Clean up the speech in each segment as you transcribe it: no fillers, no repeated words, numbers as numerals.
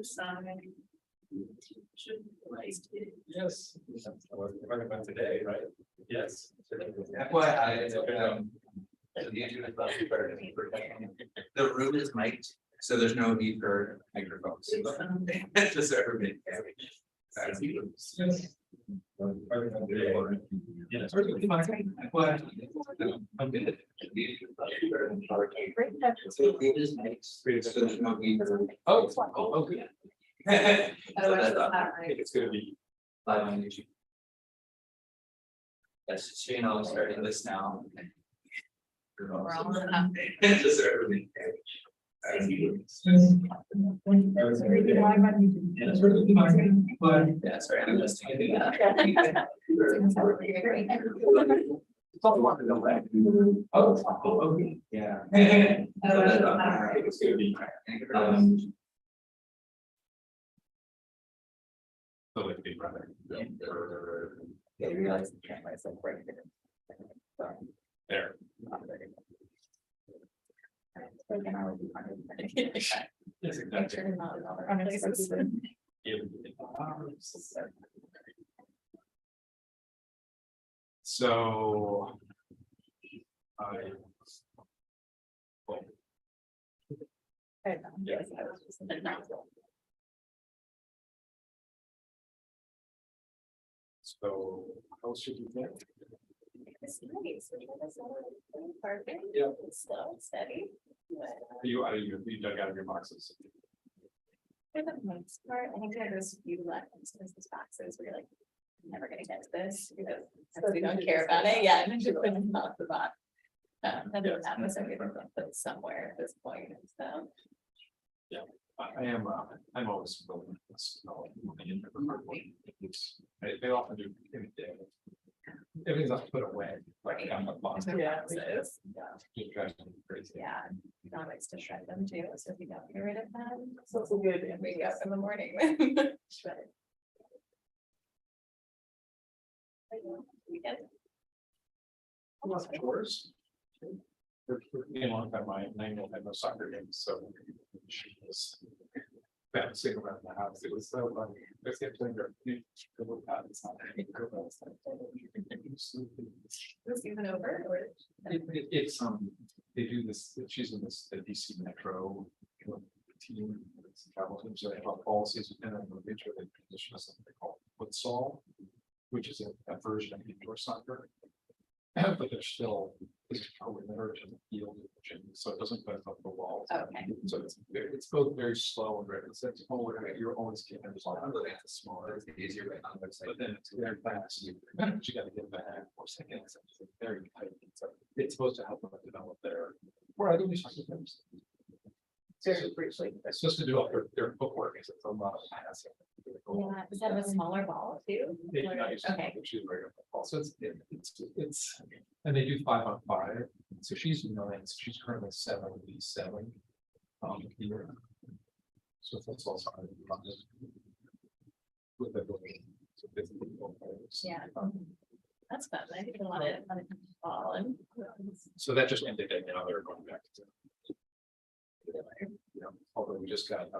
inside. Yes. Talking about today, right? Yes. The room is mic'd, so there's no need for microphones. Just so everybody. Yes. I'm good. So the room is mic'd, so there's no need for. Oh, good. So that's I think it's gonna be. live on YouTube. Yes, so you know, I'm starting this now. We're all up. Just so everybody. Yeah, sorry, I'm listening. Oh, okay, yeah. I think it's gonna be. So like big brother. I realized the camera's like right There. Yes, exactly. So. Yes, I was just in the nozzle. So how should you think? It's nice. It's perfect. Yeah. It's slow, steady. You dug out of your boxes? For the most part, I think there are those few lessons, these boxes where you're like, I'm never gonna get to this because we don't care about it yet. And just put them off the box. Other than that, was everything put it somewhere at this point, so. I'm always willing. They often do. Everything's off put away. Like on the box. Yeah, it is. Just drives me crazy. Yeah, Don likes to shred them too, so if you don't get rid of them, so it's good and wake up in the morning. Shred it. Weekend. Chores. For a long time, my 9-year-old had no soccer games, so she was bouncing around the house. It was so funny. I kept telling her, it's not Was even over or? it's they do this, she's in this, the DC Metro team, travel team, so they have a policies and then the future they transition to something called futsal, which is a version of indoor soccer. But there's still this perimeter in the field, so it doesn't bend up the walls. Okay. So it's both very slow and very, it's you're always getting a smaller, It's easier right on the website. but then it's very fast. You got to get back 4 seconds. It's very tight. It's supposed to help them develop their. Or I think it's Very briefly. it's supposed to do all their footwork. It's a lot of passing. Yeah, is that a smaller ball too? They do not use Okay. choose regular football. So it's and they do 5-on-5. So she's 9, so she's currently 77. Here. So that's also with the so Yeah. That's fun. I think a lot of ball and. so that just ended, and now they're going back to although we just got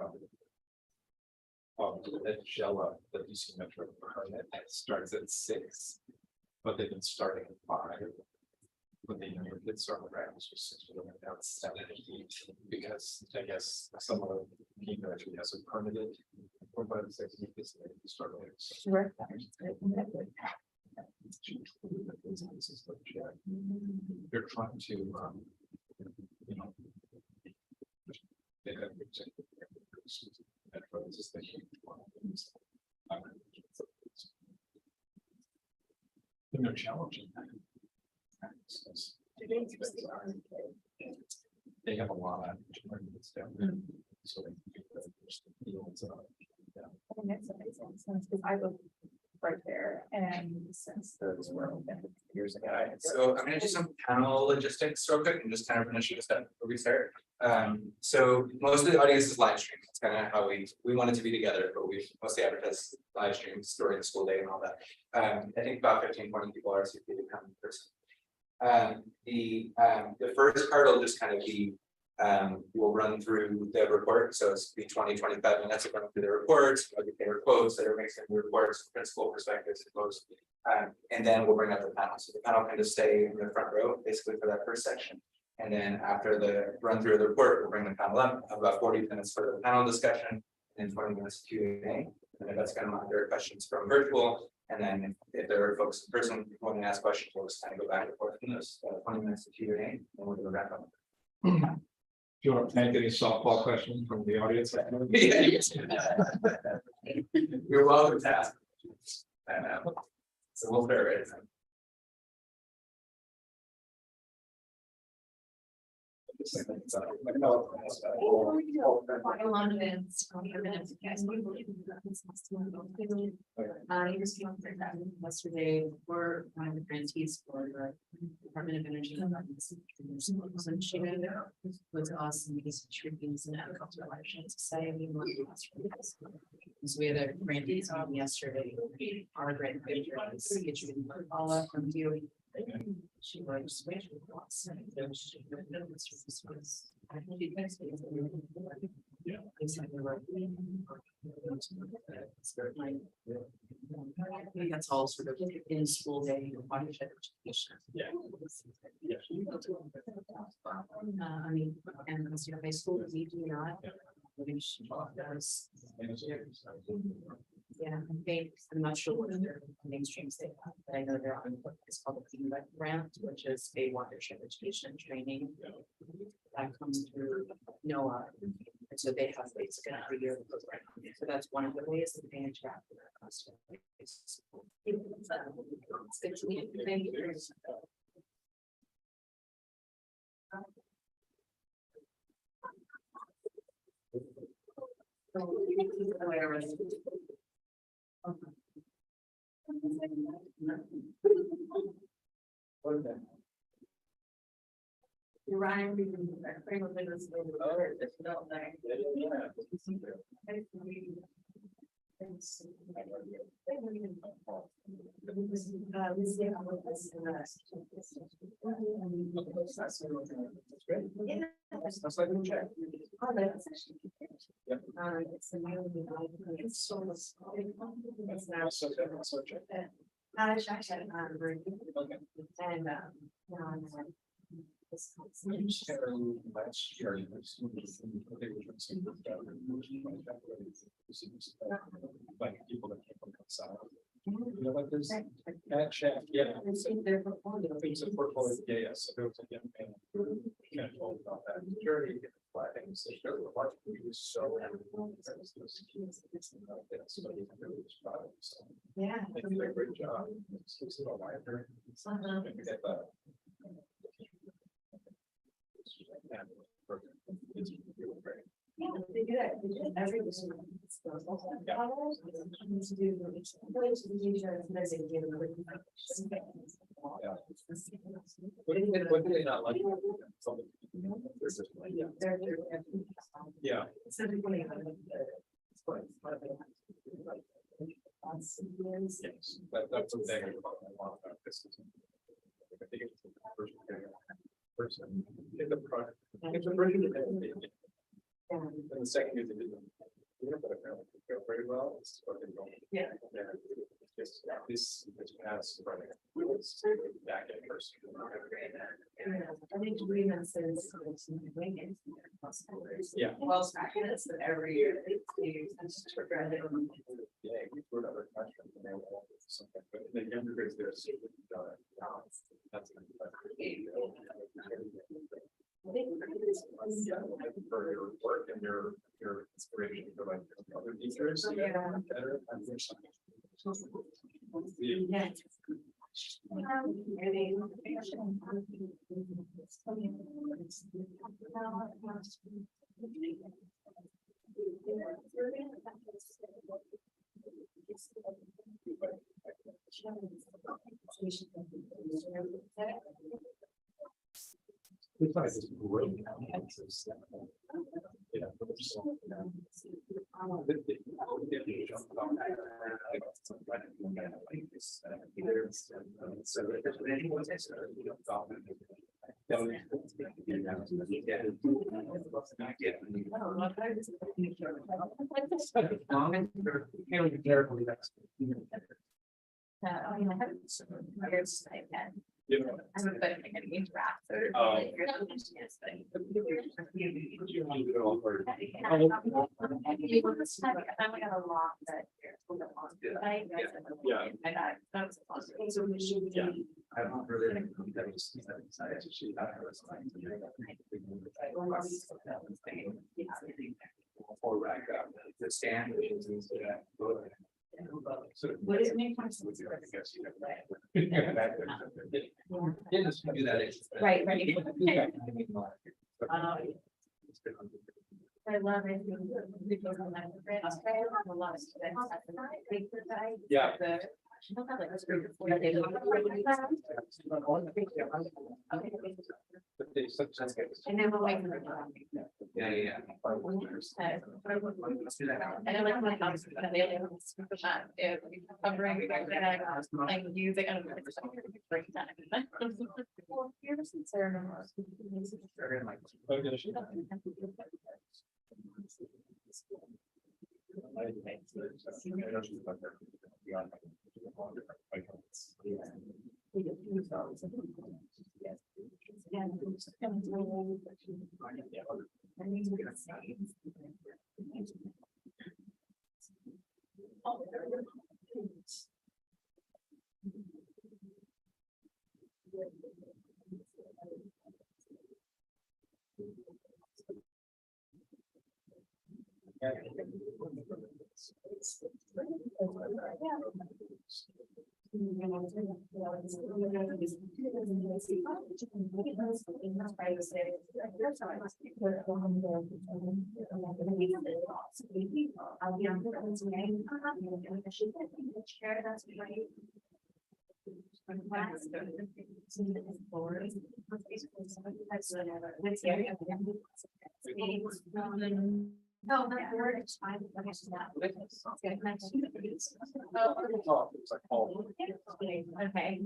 that Jella, the DC Metro permit starts at 6, but they've been starting at 5. But the younger kids start around 6, but they went down 7 and 8 because I guess some of the people actually hasn't permitted or by the 6 because they start later. Sure. They're trying to you know they have Metro is just the huge one. And they're challenging. They have a lot of tournaments down there. So they fields up. I think that's amazing sense because I live right there and since those were open years ago. So I'm gonna do some panel logistics real quick and just kind of finish this up before we start. So most of the audience is live stream. It's kind of how we want it to be together, but we've mostly advertised live streams during the school day and all that. I think about 15-20 people are CP to come in person. The first part will just kind of be We'll run through the report, so it's be 20-25 minutes of running through the reports, educator quotes that are making the reports, principal perspectives, quotes. And then we'll bring up the panel, so the panel can just stay in the front row, basically for that first section. And then after the run through of the report, we'll bring the panel up, have about 40 minutes for the panel discussion, and 20 minutes Q&A. And then that's going to monitor questions from virtual. And then if there are folks in person who want to ask questions, we'll just kind of go back and forth in those 20 minutes of Q&A, and we're going to wrap up. Do you want to take any softball questions from the audience? You're welcome to ask. So we'll start right now. Yesterday, we're one of the grantees for the Department of Energy. Was awesome because treatments and agricultural action society. So we had a grantees on yesterday. Our grant was issued by Paula from DOE. She was. Yeah. That's all sort of in school day and watershed education. Yeah. Yeah. I mean, and high school, we do not. Yeah, I'm not sure what their mainstreams they have, but I know they're on what is called the PUEC grant, which is a watershed education training. That comes through NOAA, and so they have basically every year program. So that's one of the ways that they interact with our customers. It's good to meet you. Thank you. You're Ryan. That's like a check. It's so it's now So check. and Last year, like people that came from outside. You know, like there's that check, yeah. It's a portfolio, yeah, so there was a young man who kind of told about that. Security, things, there were a lot of people so. yeah. They do a great job. It's a library. And we get that. Yeah, they do that. They do it every year. What do they not like? Yeah. Yes, that's what they about this. I think it's the first person in the product. It's a version of it. And the second is it didn't. But apparently it go very well. It's fucking going. Yeah. Just this past Friday. Back in person. I think agreements is. Yeah. Well, practice that every year. Yeah, we were another question. Something, but the younger grades there. That's. For your work and your inspiration for like other teachers. Better. We thought it was great. Yeah. I mean, I haven't. Years I can. Yeah. I'm a bit like an interact. So it's Oh. like, you're not just, yes, but- I only got a lot that. Yeah. I got, that was a positive. So we should. Yeah. I don't really. Or rack up, the stand. So. What is it mean? Do that. Right, right. I love it. Because I'm not a friend, I have a lot of students at the night. Yeah. And then we'll wait. Yeah, yeah. Let's do that. And I like my house, but they live covering, like music and. Break time. Well, here's the ceremony. No, not the word, it's fine. I guess not. Okay. Okay.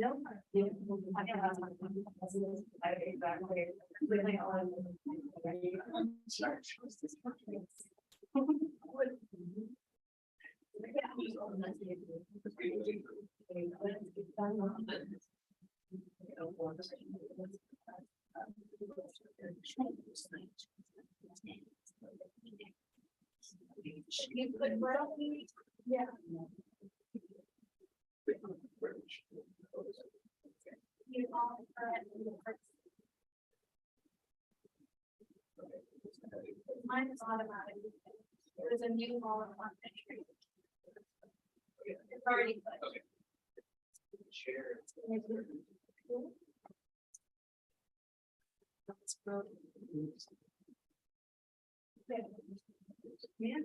Yeah. Mine is automatic. There's a new law of entry. It's already put. Yeah,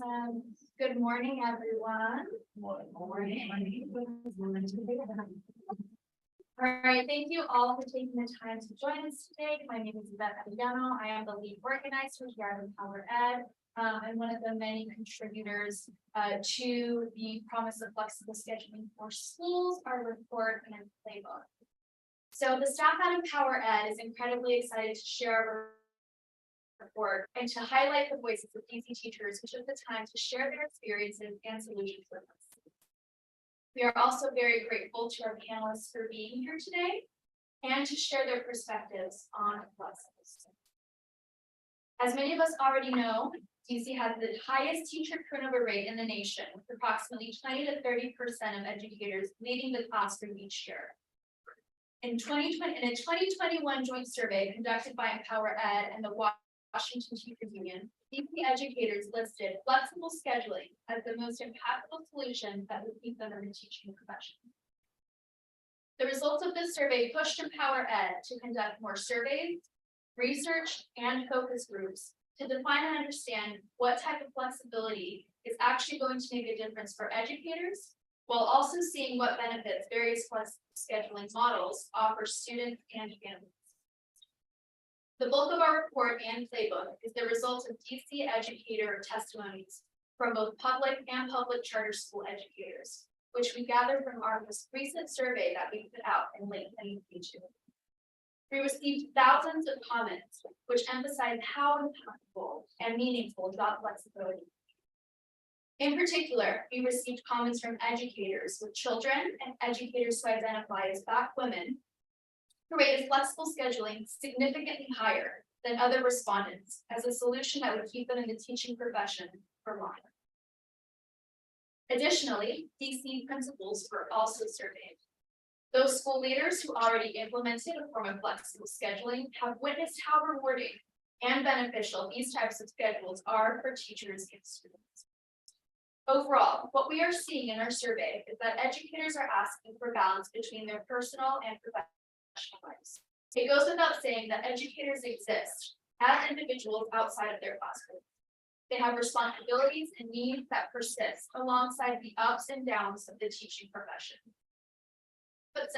I'm good morning, everyone. All right, thank you all for taking the time to join us today. My name is Yvette Avellano. I am the lead organizer here at EmpowerEd, and one of the many contributors to the Promise of Flexible Scheduling for Schools, our report and playbook. So the staff at EmpowerEd is incredibly excited to share our report and to highlight the voices of DC teachers who took the time to share their experiences and solutions with us. We are also very grateful to our panelists for being here today and to share their perspectives on flexibles. As many of us already know, DC has the highest teacher turnover rate in the nation, with approximately 20 to 30% of educators leaving the classroom each year. In a 2021 joint survey conducted by EmpowerEd and the Washington Teachers Union, DC educators listed flexible scheduling as the most impactful solution that would keep them in the teaching profession. The results of this survey pushed EmpowerEd to conduct more surveys, research, and focus groups to define and understand what type of flexibility is actually going to make a difference for educators, while also seeing what benefits various flexible scheduling models offer students and families. The bulk of our report and playbook is the result of DC educator testimonies from both public and public charter school educators, which we gathered from our most recent survey that we put out in late 2022. We received thousands of comments, which emphasize how impactful and meaningful job flexibility. In particular, we received comments from educators with children and educators who identify as Black women, who rated flexible scheduling significantly higher than other respondents as a solution that would keep them in the teaching profession for longer. Additionally, DC principals were also surveyed. Those school leaders who already implemented a form of flexible scheduling have witnessed how rewarding and beneficial these types of schedules are for teachers and students. Overall, what we are seeing in our survey is that educators are asking for balance between their personal and professional lives. It goes without saying that educators exist as individuals outside of their classroom. They have responsibilities and needs that persist alongside the ups and downs of the teaching profession. Put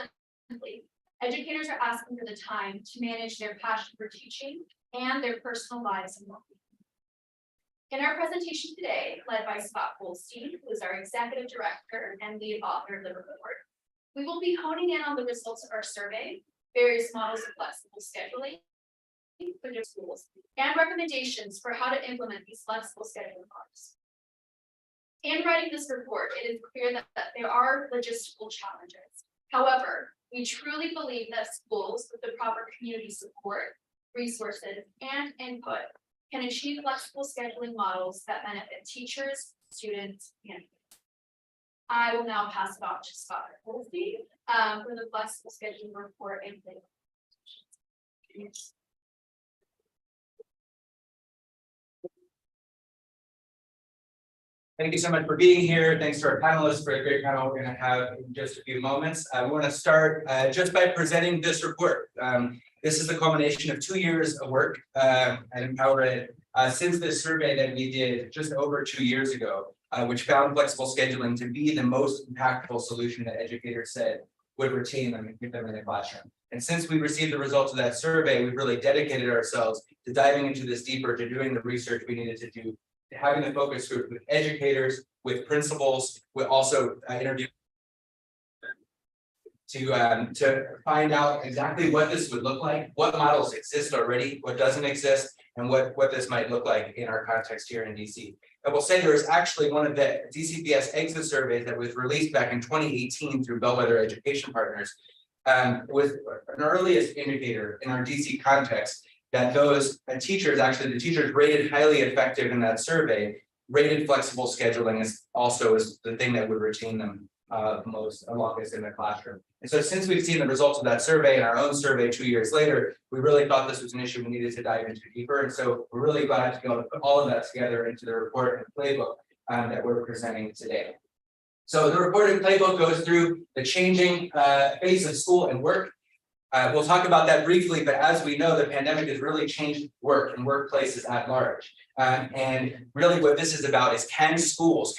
simply, educators are asking for the time to manage their passion for teaching and their personal lives and well-being. In our presentation today, led by Scott Goldstein, who is our executive director and lead author of the report, we will be honing in on the results of our survey, various models of flexible scheduling for their schools, and recommendations for how to implement these flexible scheduling models. In writing this report, it is clear that there are logistical challenges. However, we truly believe that schools with the proper community support, resources, and input can achieve flexible scheduling models that benefit teachers, students, and families. I will now pass it off to Scott Goldstein for the flexible scheduling report and playbook. Thank you so much for being here. Thanks to our panelists for a great panel we're going to have in just a few moments. I want to start just by presenting this report. This is the culmination of 2 years of work at EmpowerEd since this survey that we did just over 2 years ago, which found flexible scheduling to be the most impactful solution that educators said would retain them and keep them in the classroom. And since we received the results of that survey, we've really dedicated ourselves to diving into this deeper, to doing the research we needed to do, having the focus group with educators, with principals, with also interview to find out exactly what this would look like, what models exist already, what doesn't exist, and what this might look like in our context here in DC. I will say there was actually one of the DCPS exit surveys that was released back in 2018 through Bellwether Education Partners, with an earliest indicator in our DC context that those teachers, actually the teachers rated highly effective in that survey, rated flexible scheduling as also as the thing that would retain them most longest in the classroom. And so since we've seen the results of that survey and our own survey 2 years later, we really thought this was an issue we needed to dive into deeper. And so we're really glad to be able to put all of that together into the report and playbook that we're presenting today. So the report and playbook goes through the changing face of school and work. We'll talk about that briefly, but as we know, the pandemic has really changed work and workplaces at large. And really what this is about is can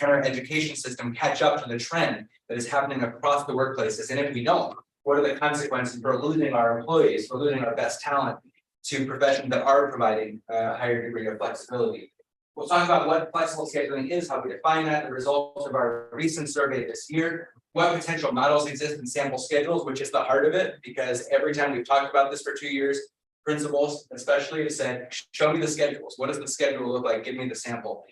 our education system catch up to the trend that is happening across the workplaces? And if we don't, what are the consequences for losing our employees, for losing our best talent to professions that are providing a higher degree of flexibility? We'll talk about what flexible scheduling is, how we define that, the results of our recent survey this year, what potential models exist in sample schedules, which is the heart of it, because every time we've talked about this for 2 years, principals especially have said, show me the schedules. What does the schedule look like? Give me the sample.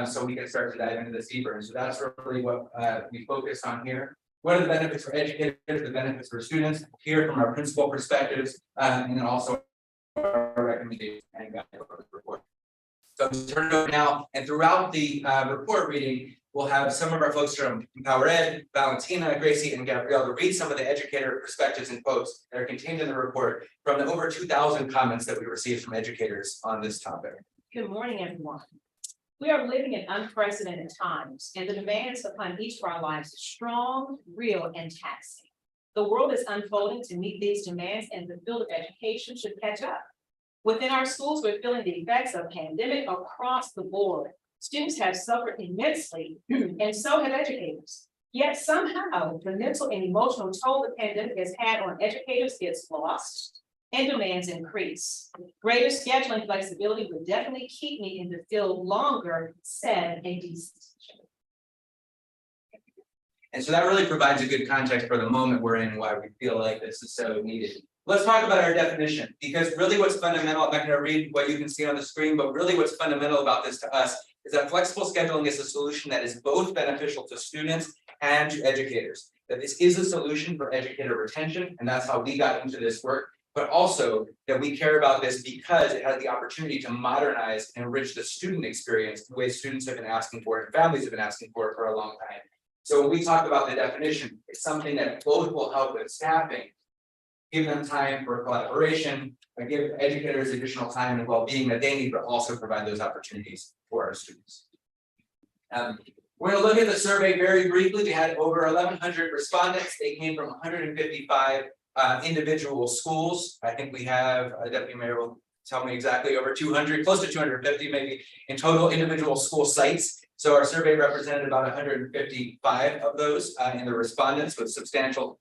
So we can start to dive into this deeper. And so that's really what we focus on here. What are the benefits for educators, the benefits for students, here from our principal perspectives, and then also our recommendations and guidance for the report. So I'm turn it over now, and throughout the report reading, we'll have some of our folks from EmpowerEd, Valentina, Gracie, and Gabrielle to read some of the educator perspectives and quotes that are contained in the report from the over 2,000 comments that we received from educators on this topic. Good morning, everyone. We are living in unprecedented times, and the demands upon each of our lives is strong, real, and taxing. The world is unfolding to meet these demands, and the field of education should catch up. Within our schools, we're feeling the effects of pandemic across the board. Students have suffered immensely, and so have educators. Yet somehow, the mental and emotional toll the pandemic has had on educators gets lost and demands increase. Greater scheduling flexibility would definitely keep me in the field longer, said a DC teacher. And so that really provides a good context for the moment we're in and why we feel like this is so needed. Let's talk about our definition, because really what's fundamental, I'm not going to read what you can see on the screen, but really what's fundamental about this to us is that flexible scheduling is a solution that is both beneficial to students and to educators. That this is a solution for educator retention, and that's how we got into this work, but also that we care about this because it has the opportunity to modernize and enrich the student experience the way students have been asking for and families have been asking for a long time. So when we talk about the definition, it's something that both will help with staffing, give them time for collaboration, and give educators additional time and well-being that they need, but also provide those opportunities for our students. We're going to look at the survey very briefly. We had over 1,100 respondents. They came from 155 individual schools. I think we have, Deputy Mayor will tell me exactly, over 200, close to 250 maybe in total individual school sites. So our survey represented about 155 of those in the respondents with substantial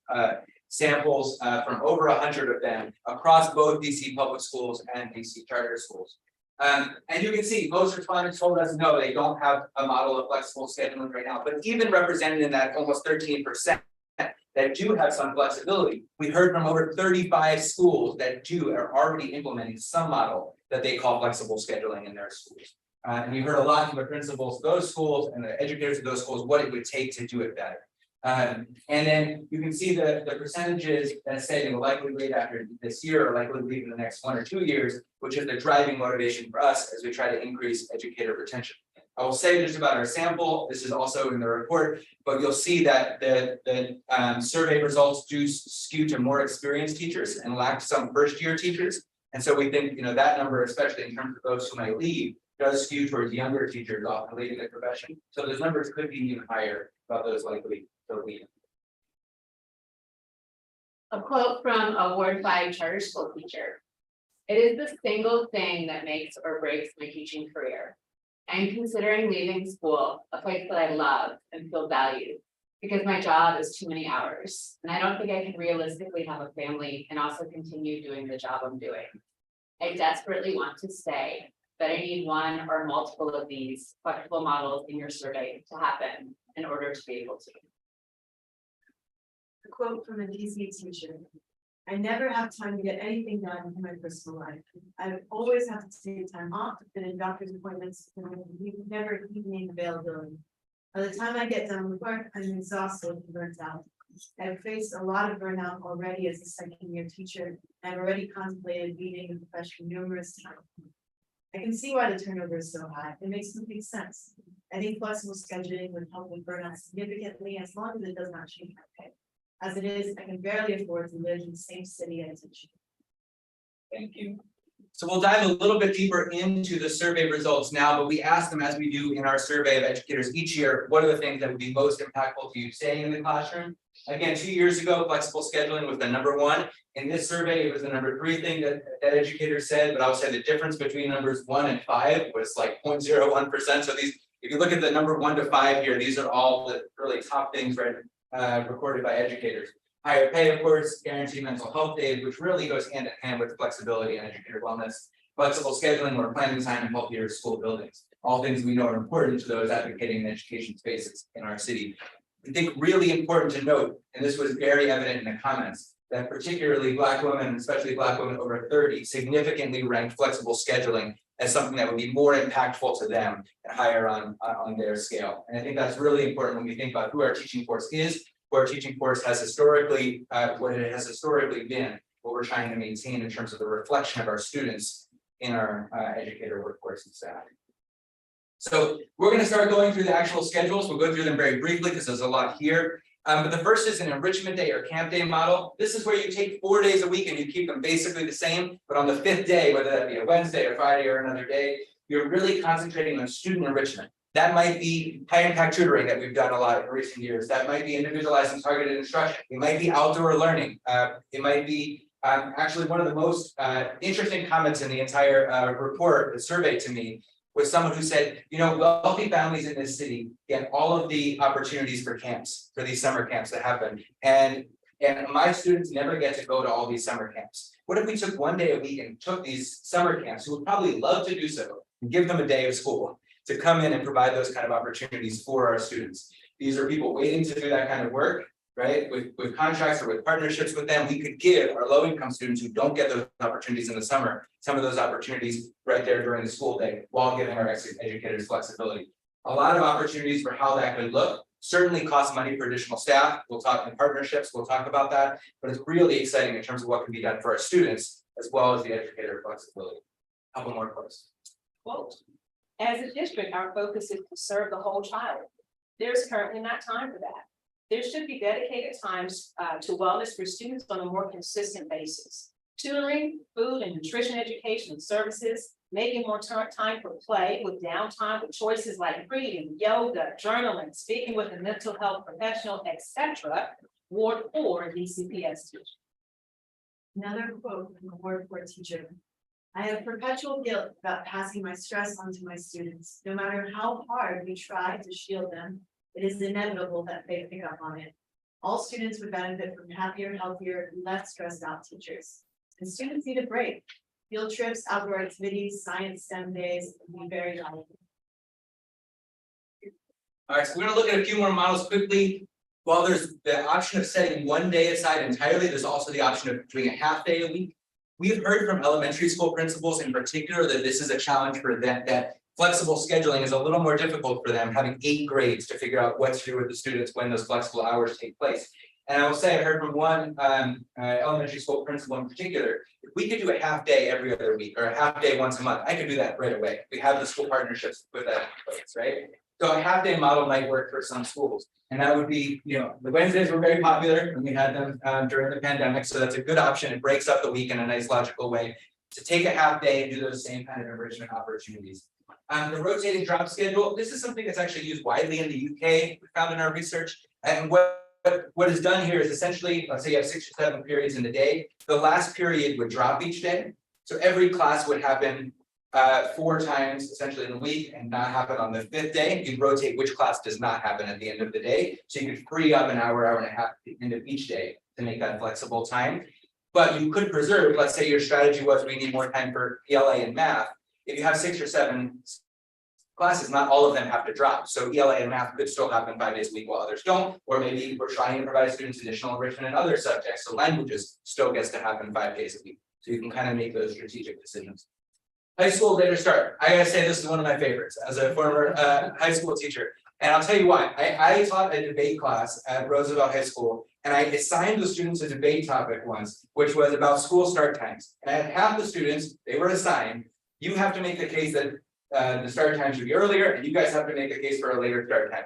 samples from over 100 of them across both DC public schools and DC charter schools. And you can see most respondents told us no, they don't have a model of flexible scheduling right now, but even represented in that almost 13% that do have some flexibility. We heard from over 35 schools that are already implementing some model that they call flexible scheduling in their schools. And you heard a lot from the principals of those schools and the educators of those schools what it would take to do it better. And then you can see the percentages that say they will likely leave after this year or likely leave in the next 1 or 2 years, which is the driving motivation for us as we try to increase educator retention. I will say just about our sample, this is also in the report, but you'll see that the survey results do skew to more experienced teachers and lack some first-year teachers. And so we think, that number, especially in terms of those who might leave, does skew towards younger teachers often leaving the profession. So those numbers could be even higher about those likely to leave. A quote from a Ward 5 charter school teacher. It is the single thing that makes or breaks my teaching career. I'm considering leaving school, a place that I love and feel valued, because my job is too many hours. And I don't think I can realistically have a family and also continue doing the job I'm doing. I desperately want to stay, but I need one or multiple of these flexible models in your survey to happen in order to be able to. A quote from a DC teacher. I never have time to get anything done in my personal life. I always have to take time off and in doctor's appointments, and never evening availability. By the time I get done with work, I'm exhausted and burnt out. I've faced a lot of burnout already as a second-year teacher. I've already contemplated leaving the profession numerous times. I can see why the turnover is so high. It makes complete sense. I think flexible scheduling would help with burnout significantly as long as it does not change my pay. As it is, I can barely afford to live in the same city I teach. Thank you. So we'll dive a little bit deeper into the survey results now, but we asked them, as we do in our survey of educators each year, what are the things that would be most impactful to you staying in the classroom? Again, 2 years ago, flexible scheduling was the #1. In this survey, it was the #3 thing that educators said, but I would say the difference between numbers 1 and 5 was like 0.01%. So these, if you look at the number 1 to 5 here, these are all the really top things recorded by educators. Higher pay, of course, guaranteed mental health days, which really goes hand in hand with flexibility and educator wellness, flexible scheduling or planning time and healthier school buildings. All things we know are important to those advocating in education spaces in our city. I think really important to note, and this was very evident in the comments, that particularly Black women, especially Black women over 30, significantly ranked flexible scheduling as something that would be more impactful to them and higher on their scale. And I think that's really important when we think about who our teaching force is, who our teaching force has historically, what it has historically been, what we're trying to maintain in terms of the reflection of our students in our educator workforce and staff. So we're going to start going through the actual schedules. We'll go through them very briefly because there's a lot here. But the first is an enrichment day or camp day model. This is where you take 4 days a week and you keep them basically the same, but on the 5th day, whether that be a Wednesday or Friday or another day, you're really concentrating on student enrichment. That might be high impact tutoring that we've done a lot in recent years. That might be individualized and targeted instruction. It might be outdoor learning. It might be actually one of the most interesting comments in the entire report, the survey to me, was someone who said, you know, wealthy families in this city get all of the opportunities for camps, for these summer camps that happen. And my students never get to go to all these summer camps. What if we took one day a week and took these summer camps, who would probably love to do so, and give them a day of school to come in and provide those kind of opportunities for our students? These are people waiting to do that kind of work, right? With contracts or with partnerships with them, we could give our low-income students who don't get those opportunities in the summer, some of those opportunities right there during the school day, while giving our educators flexibility. A lot of opportunities for how that could look. Certainly costs money for additional staff. We'll talk in partnerships, we'll talk about that, but it's really exciting in terms of what can be done for our students, as well as the educator flexibility. A couple more quotes. Quote, as a district, our focus is to serve the whole child. There's currently not time for that. There should be dedicated times to wellness for students on a more consistent basis. Tutoring, food and nutrition education and services, making more time for play with downtime with choices like reading, yoga, journaling, speaking with a mental health professional, etc. Ward 4 DCPS teacher. Another quote from a Ward 4 teacher. I have perpetual guilt about passing my stress on to my students. No matter how hard we try to shield them, it is inevitable that they pick up on it. All students would benefit from happier, healthier, less stressed out teachers. And students need a break. Field trips, outdoor activities, science, STEM days would be very valuable. All right, so we're gonna look at a few more models quickly. While there's the option of setting one day aside entirely, there's also the option of doing a half day a week. We've heard from elementary school principals in particular that this is a challenge for them, that flexible scheduling is a little more difficult for them, having 8 grades to figure out what to do with the students when those flexible hours take place. And I will say, I heard from one elementary school principal in particular, if we could do a half day every other week or a half day once a month, I could do that right away. We have the school partnerships with that in place, right? So a half day model might work for some schools. And that would be, you know, the Wednesdays were very popular when we had them during the pandemic. So that's a good option. It breaks up the week in a nice logical way to take a half day and do those same kind of enrichment opportunities. The rotating drop schedule, this is something that's actually used widely in the UK, we found in our research. And what is done here is essentially, let's say you have 6 or 7 periods in the day, the last period would drop each day. So every class would happen 4 times essentially in the week and not happen on the 5th day. You'd rotate which class does not happen at the end of the day. So you could free up an hour, hour and a half at the end of each day to make that flexible time. But you could preserve, let's say your strategy was we need more time for ELA and math. If you have 6 or 7 classes, not all of them have to drop. So ELA and math could still happen 5 days a week while others don't, or maybe we're trying to provide students additional enrichment in other subjects. So languages still gets to happen 5 days a week. So you can kind of make those strategic decisions. High school later start. I gotta say, this is one of my favorites as a former high school teacher. And I'll tell you why. I taught a debate class at Roosevelt High School, and I assigned the students a debate topic once, which was about school start times. And I had half the students, they were assigned, you have to make the case that the start time should be earlier, and you guys have to make a case for a later start time.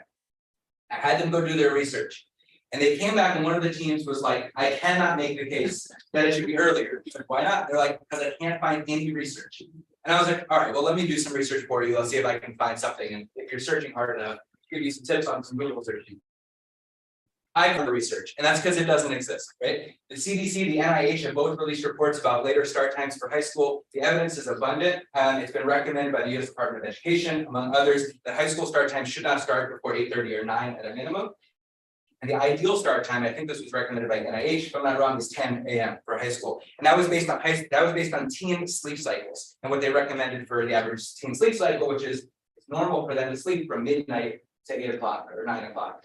I had them go do their research. And they came back and one of the teams was like, I cannot make the case that it should be earlier. I said, why not? They're like, because I can't find any research. And I was like, all right, well, let me do some research for you. Let's see if I can find something. And if you're searching hard enough, give you some tips on some Google searching. I found the research, and that's because it doesn't exist, right? The CDC, the NIH have both released reports about later start times for high school. The evidence is abundant. It's been recommended by the US Department of Education, among others, that high school start time should not start before 8:30 or 9 at a minimum. And the ideal start time, I think this was recommended by NIH, if I'm not wrong, is 10 a.m. for high school. And that was based on teen sleep cycles and what they recommended for the average teen sleep cycle, which is it's normal for them to sleep from midnight to 8 o'clock or 9 o'clock.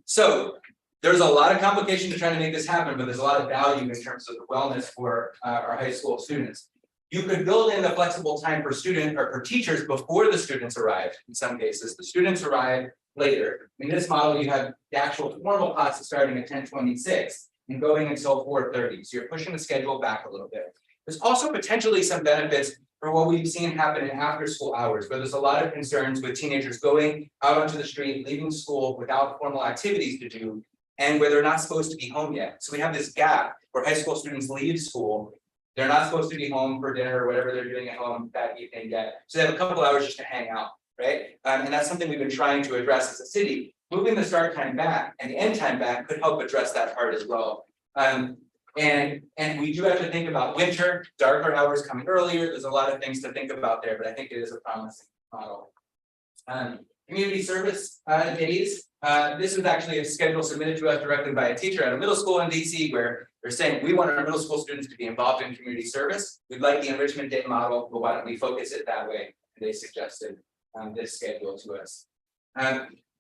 So there's a lot of complication to trying to make this happen, but there's a lot of value in terms of the wellness for our high school students. You could build in the flexible time for students or for teachers before the students arrive. In some cases, the students arrive later. In this model, you have the actual formal classes starting at 10:26 and going until 4:30. So you're pushing the schedule back a little bit. There's also potentially some benefits for what we've seen happen in after school hours, where there's a lot of concerns with teenagers going out onto the street, leaving school without formal activities to do, and where they're not supposed to be home yet. So we have this gap where high school students leave school. They're not supposed to be home for dinner or whatever they're doing at home that evening yet. So they have a couple hours just to hang out, right? And that's something we've been trying to address as a city. Moving the start time back and the end time back could help address that part as well. And we do have to think about winter, darker hours coming earlier. There's a lot of things to think about there, but I think it is a promising model. Community service days. This was actually a schedule submitted to us directly by a teacher at a middle school in DC where they're saying we want our middle school students to be involved in community service. We'd like the enrichment day model, but why don't we focus it that way? And they suggested this schedule to us.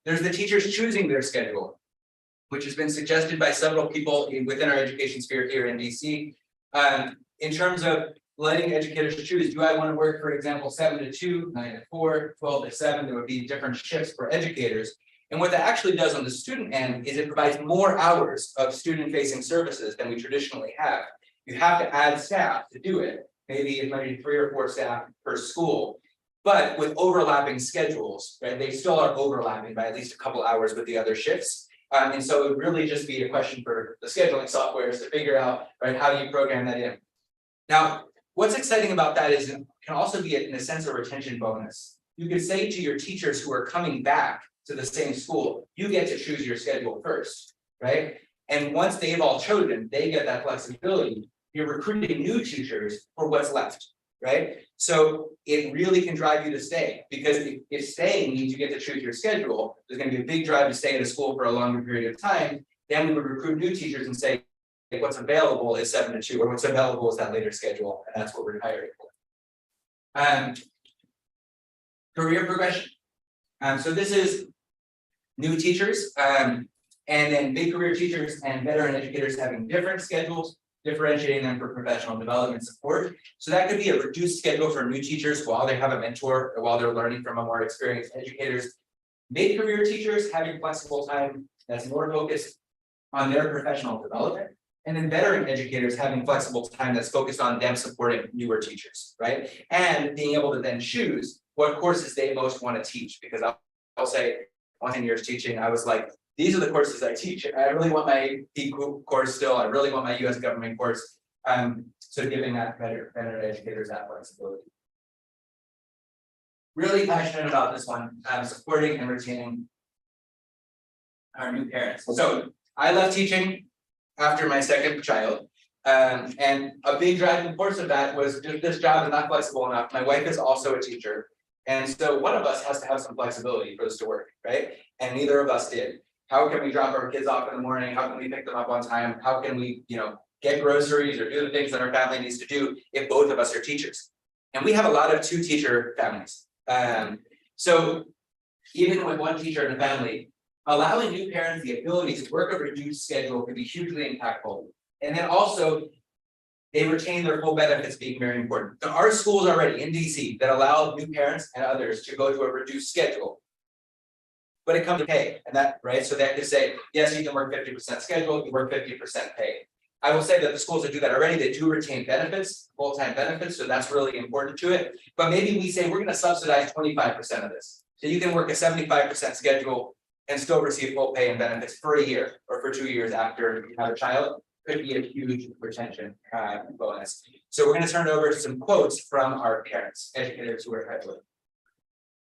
There's the teachers choosing their schedule, which has been suggested by several people within our education sphere here in DC. In terms of letting educators choose, do I want to work, for example, 7 to 2, 9 to 4, 12 to 7, there would be different shifts for educators. And what that actually does on the student end is it provides more hours of student-facing services than we traditionally have. You have to add staff to do it, maybe it might be 3 or 4 staff per school. But with overlapping schedules, right? They still are overlapping by at least a couple hours with the other shifts. And so it would really just be a question for the scheduling softwares to figure out, right, how do you program that in. Now, what's exciting about that is it can also be, in a sense, a retention bonus. You could say to your teachers who are coming back to the same school, you get to choose your schedule first, right? And once they've all chosen, they get that flexibility. You're recruiting new teachers for what's left, right? So it really can drive you to stay, because if staying means you get to choose your schedule, there's going to be a big drive to stay at a school for a longer period of time. Then we would recruit new teachers and say, what's available is 7 to 2, or what's available is that later schedule, and that's what we're hiring for. Career progression. So this is new teachers, and then big career teachers and veteran educators having different schedules, differentiating them for professional development support. So that could be a reduced schedule for new teachers while they have a mentor or while they're learning from a more experienced educators. Mid-career teachers having flexible time that's more focused on their professional development. And then veteran educators having flexible time that's focused on them supporting newer teachers, right? And being able to then choose what courses they most want to teach, because I'll say, 10 years teaching, I was like, these are the courses I teach. I really want my P course still. I really want my US government course. So giving that better educators that flexibility. Really passionate about this one, supporting and retaining our new parents. So I left teaching after my second child. And a big driving force of that was just this job is not flexible enough. My wife is also a teacher. And so one of us has to have some flexibility for this to work, right? And neither of us did. How can we drop our kids off in the morning? How can we pick them up on time? How can we, get groceries or do the things that our family needs to do if both of us are teachers? And we have a lot of 2-teacher families. So even with 1 teacher in the family, allowing new parents the ability to work a reduced schedule could be hugely impactful. And then also, they retain their full benefits being very important. There are schools already in DC that allow new parents and others to go to a reduced schedule. But it comes to pay, and that, right? So they could say, yes, you can work 50% schedule, you work 50% pay. I will say that the schools that do that already, they do retain benefits, full-time benefits, so that's really important to it. But maybe we say we're gonna subsidize 25% of this. So you can work a 75% schedule and still receive full pay and benefits for a year or for 2 years after you have a child. Could be a huge retention bonus. So we're going to turn it over to some quotes from our parents, educators who are headline.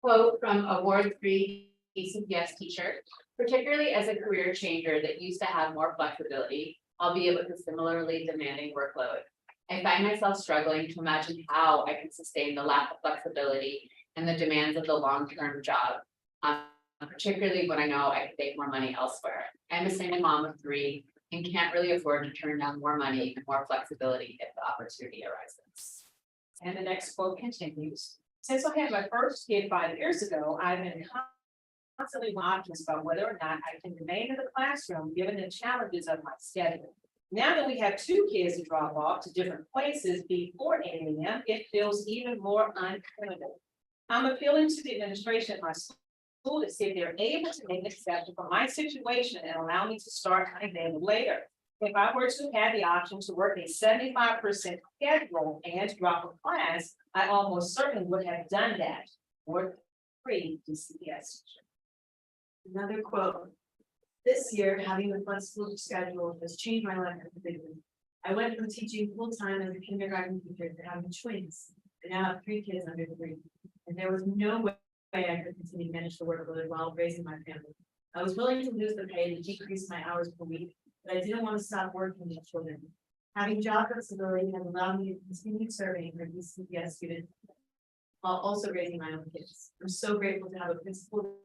Quote from a Ward 3 ECPS teacher, particularly as a career changer that used to have more flexibility, albeit with a similarly demanding workload. I find myself struggling to imagine how I can sustain the lack of flexibility and the demands of the long-term job, particularly when I know I could make more money elsewhere. I'm a single mom of 3 and can't really afford to turn down more money and more flexibility if the opportunity arises. And the next quote continues. Since I had my first kid 5 years ago, I've been constantly conscious about whether or not I can remain in the classroom given the challenges of my schedule. Now that we have 2 kids to drop off to different places before 8 a.m., it feels even more untenable. I'm appealing to the administration at my school to see if they're able to make an exception for my situation and allow me to start my day later. If I were to have the option to work a 75% schedule and drop a class, I almost certainly would have done that. Ward 3 DCPS. Another quote. This year, having a flexible schedule has changed my life completely. I went from teaching full-time as a kindergarten teacher to having twins. I now have 3 kids under 3. And there was no way way I could continue to manage the workload while raising my family. I was willing to lose the pay to decrease my hours per week, but I didn't want to stop working with children. Having job flexibility has allowed me to continue serving my DCPS students while also raising my own kids. I'm so grateful to have a principal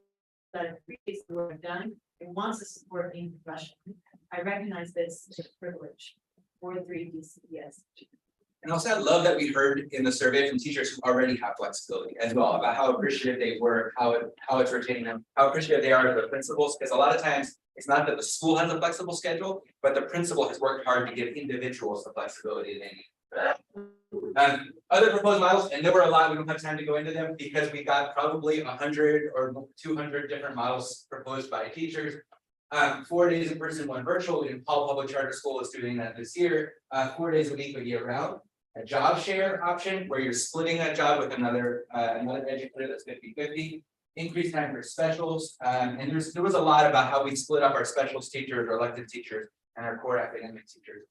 that appreciates the work I've done and wants to support me professionally. I recognize this as a privilege. 4-3 DCPS. And also, I love that we heard in the survey from teachers who already have flexibility as well, about how appreciative they were, how it's retaining them, how appreciative they are of the principals, because a lot of times it's not that the school has a flexible schedule, but the principal has worked hard to give individuals the flexibility they need. Other proposed models, and there were a lot, we don't have time to go into them because we got probably 100 or 200 different models proposed by teachers. 4 days in person, 1 virtual. Paul Public Charter School is doing that this year, 4 days a week, but year round. A job share option where you're splitting that job with another educator that's 50-50. Increased time for specials, and there was a lot about how we split up our specials teachers, our elected teachers, and our core academic teachers.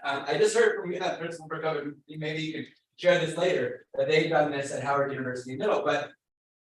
I just heard from Principal Burko, maybe you could share this later, that they've done this at Howard University Middle, but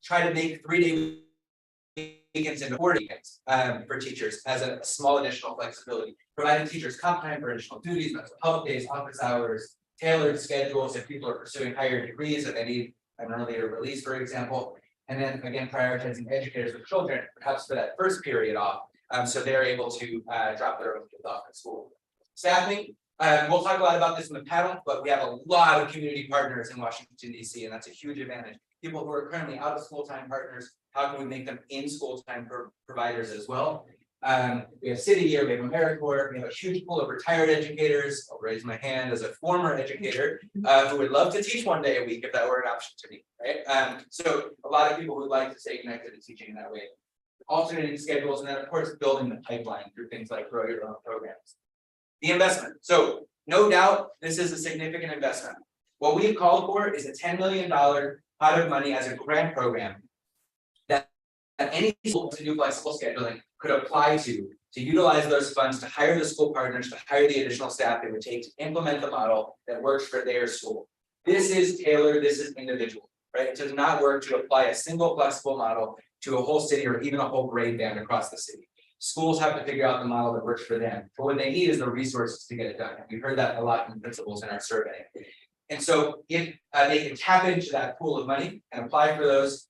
try to make 3-day weekends into 4 weekends for teachers as a small additional flexibility, providing teachers comp time for additional duties, mental health days, office hours, tailored schedules if people are pursuing higher degrees and they need an earlier release, for example. And then again, prioritizing educators with children, perhaps for that first period off, so they're able to drop their own kids off at school. Staffing, we'll talk a lot about this in the panel, but we have a lot of community partners in Washington, DC, and that's a huge advantage. People who are currently out of school time partners, how can we make them in school time providers as well? We have City here, we have AmeriCorps, we have a huge pool of retired educators. I'll raise my hand as a former educator who would love to teach 1 day a week if that were an option to me, right? So a lot of people who would like to stay connected to teaching in that way. Alternating schedules, and then of course building the pipeline through things like grow your own programs. The investment. So no doubt this is a significant investment. What we've called for is a $10 million pot of money as a grant program that any school to do flexible scheduling could apply to utilize those funds to hire the school partners, to hire the additional staff it would take to implement the model that works for their school. This is tailored, this is individual, right? It does not work to apply a single flexible model to a whole city or even a whole grade band across the city. Schools have to figure out the model that works for them, but what they need is the resources to get it done. We heard that a lot from principals in our survey. And so if they can tap into that pool of money and apply for those,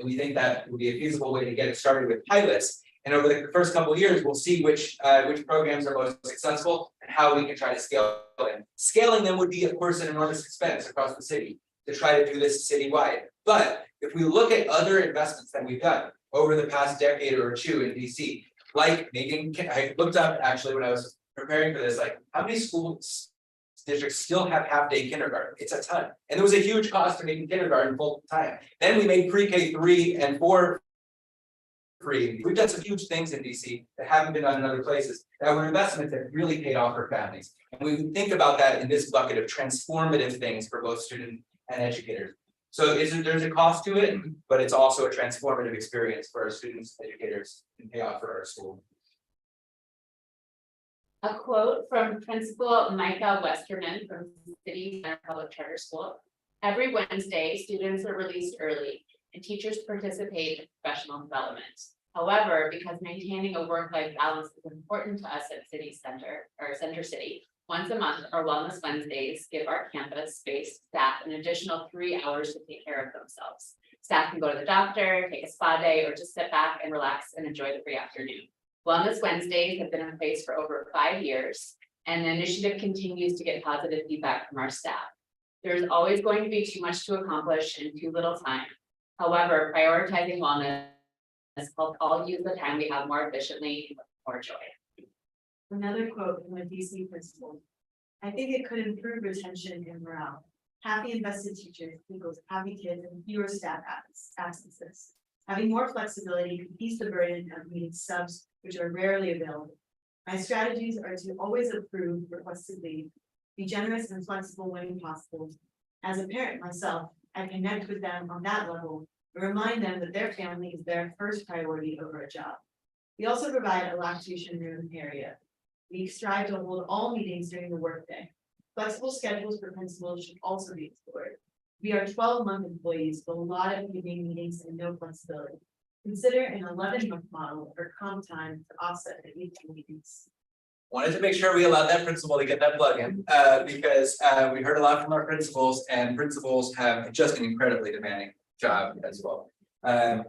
we think that would be a feasible way to get it started with pilots. And over the first couple of years, we'll see which programs are most successful and how we can try to scale them. Scaling them would be, of course, an enormous expense across the city to try to do this citywide. But if we look at other investments that we've done over the past decade or two in DC, like I looked up actually when I was preparing for this, like how many schools districts still have half-day kindergarten? It's a ton. And there was a huge cost to making kindergarten full time. Then we made pre-K 3 and 4 free. We've done some huge things in DC that haven't been done in other places that were investments that really paid off for families. And we think about that in this bucket of transformative things for both students and educators. So there's a cost to it, but it's also a transformative experience for our students, educators, and pay off for our school. A quote from Principal Micah Westerman from City Center Public Charter School. Every Wednesday, students are released early and teachers participate in professional development. However, because maintaining a work-life balance is important to us at City Center or Center City, once a month, our Wellness Wednesdays give our campus space staff an additional 3 hours to take care of themselves. Staff can go to the doctor, take a spa day, or just sit back and relax and enjoy the free afternoon. Wellness Wednesdays have been in place for over 5 years, and the initiative continues to get positive feedback from our staff. There's always going to be too much to accomplish in too little time. However, prioritizing wellness helps all use the time we have more efficiently and with more joy. Another quote from a DC principal. I think it could improve retention and morale. Happy invested teachers equals happy kids and fewer staff absences. Having more flexibility can ease the burden of needing subs, which are rarely available. My strategies are to always approve requested leave, be generous and flexible when possible. As a parent myself, I connect with them on that level and remind them that their family is their first priority over a job. We also provide a lactation room area. We strive to hold all meetings during the workday. Flexible schedules for principals should also be explored. We are 12-month employees with a lot of evening meetings and no flexibility. Consider an 11-month model for comp time to offset the evening meetings. Wanted to make sure we allowed that principal to get that plug in, because we heard a lot from our principals, and principals have just an incredibly demanding job as well. And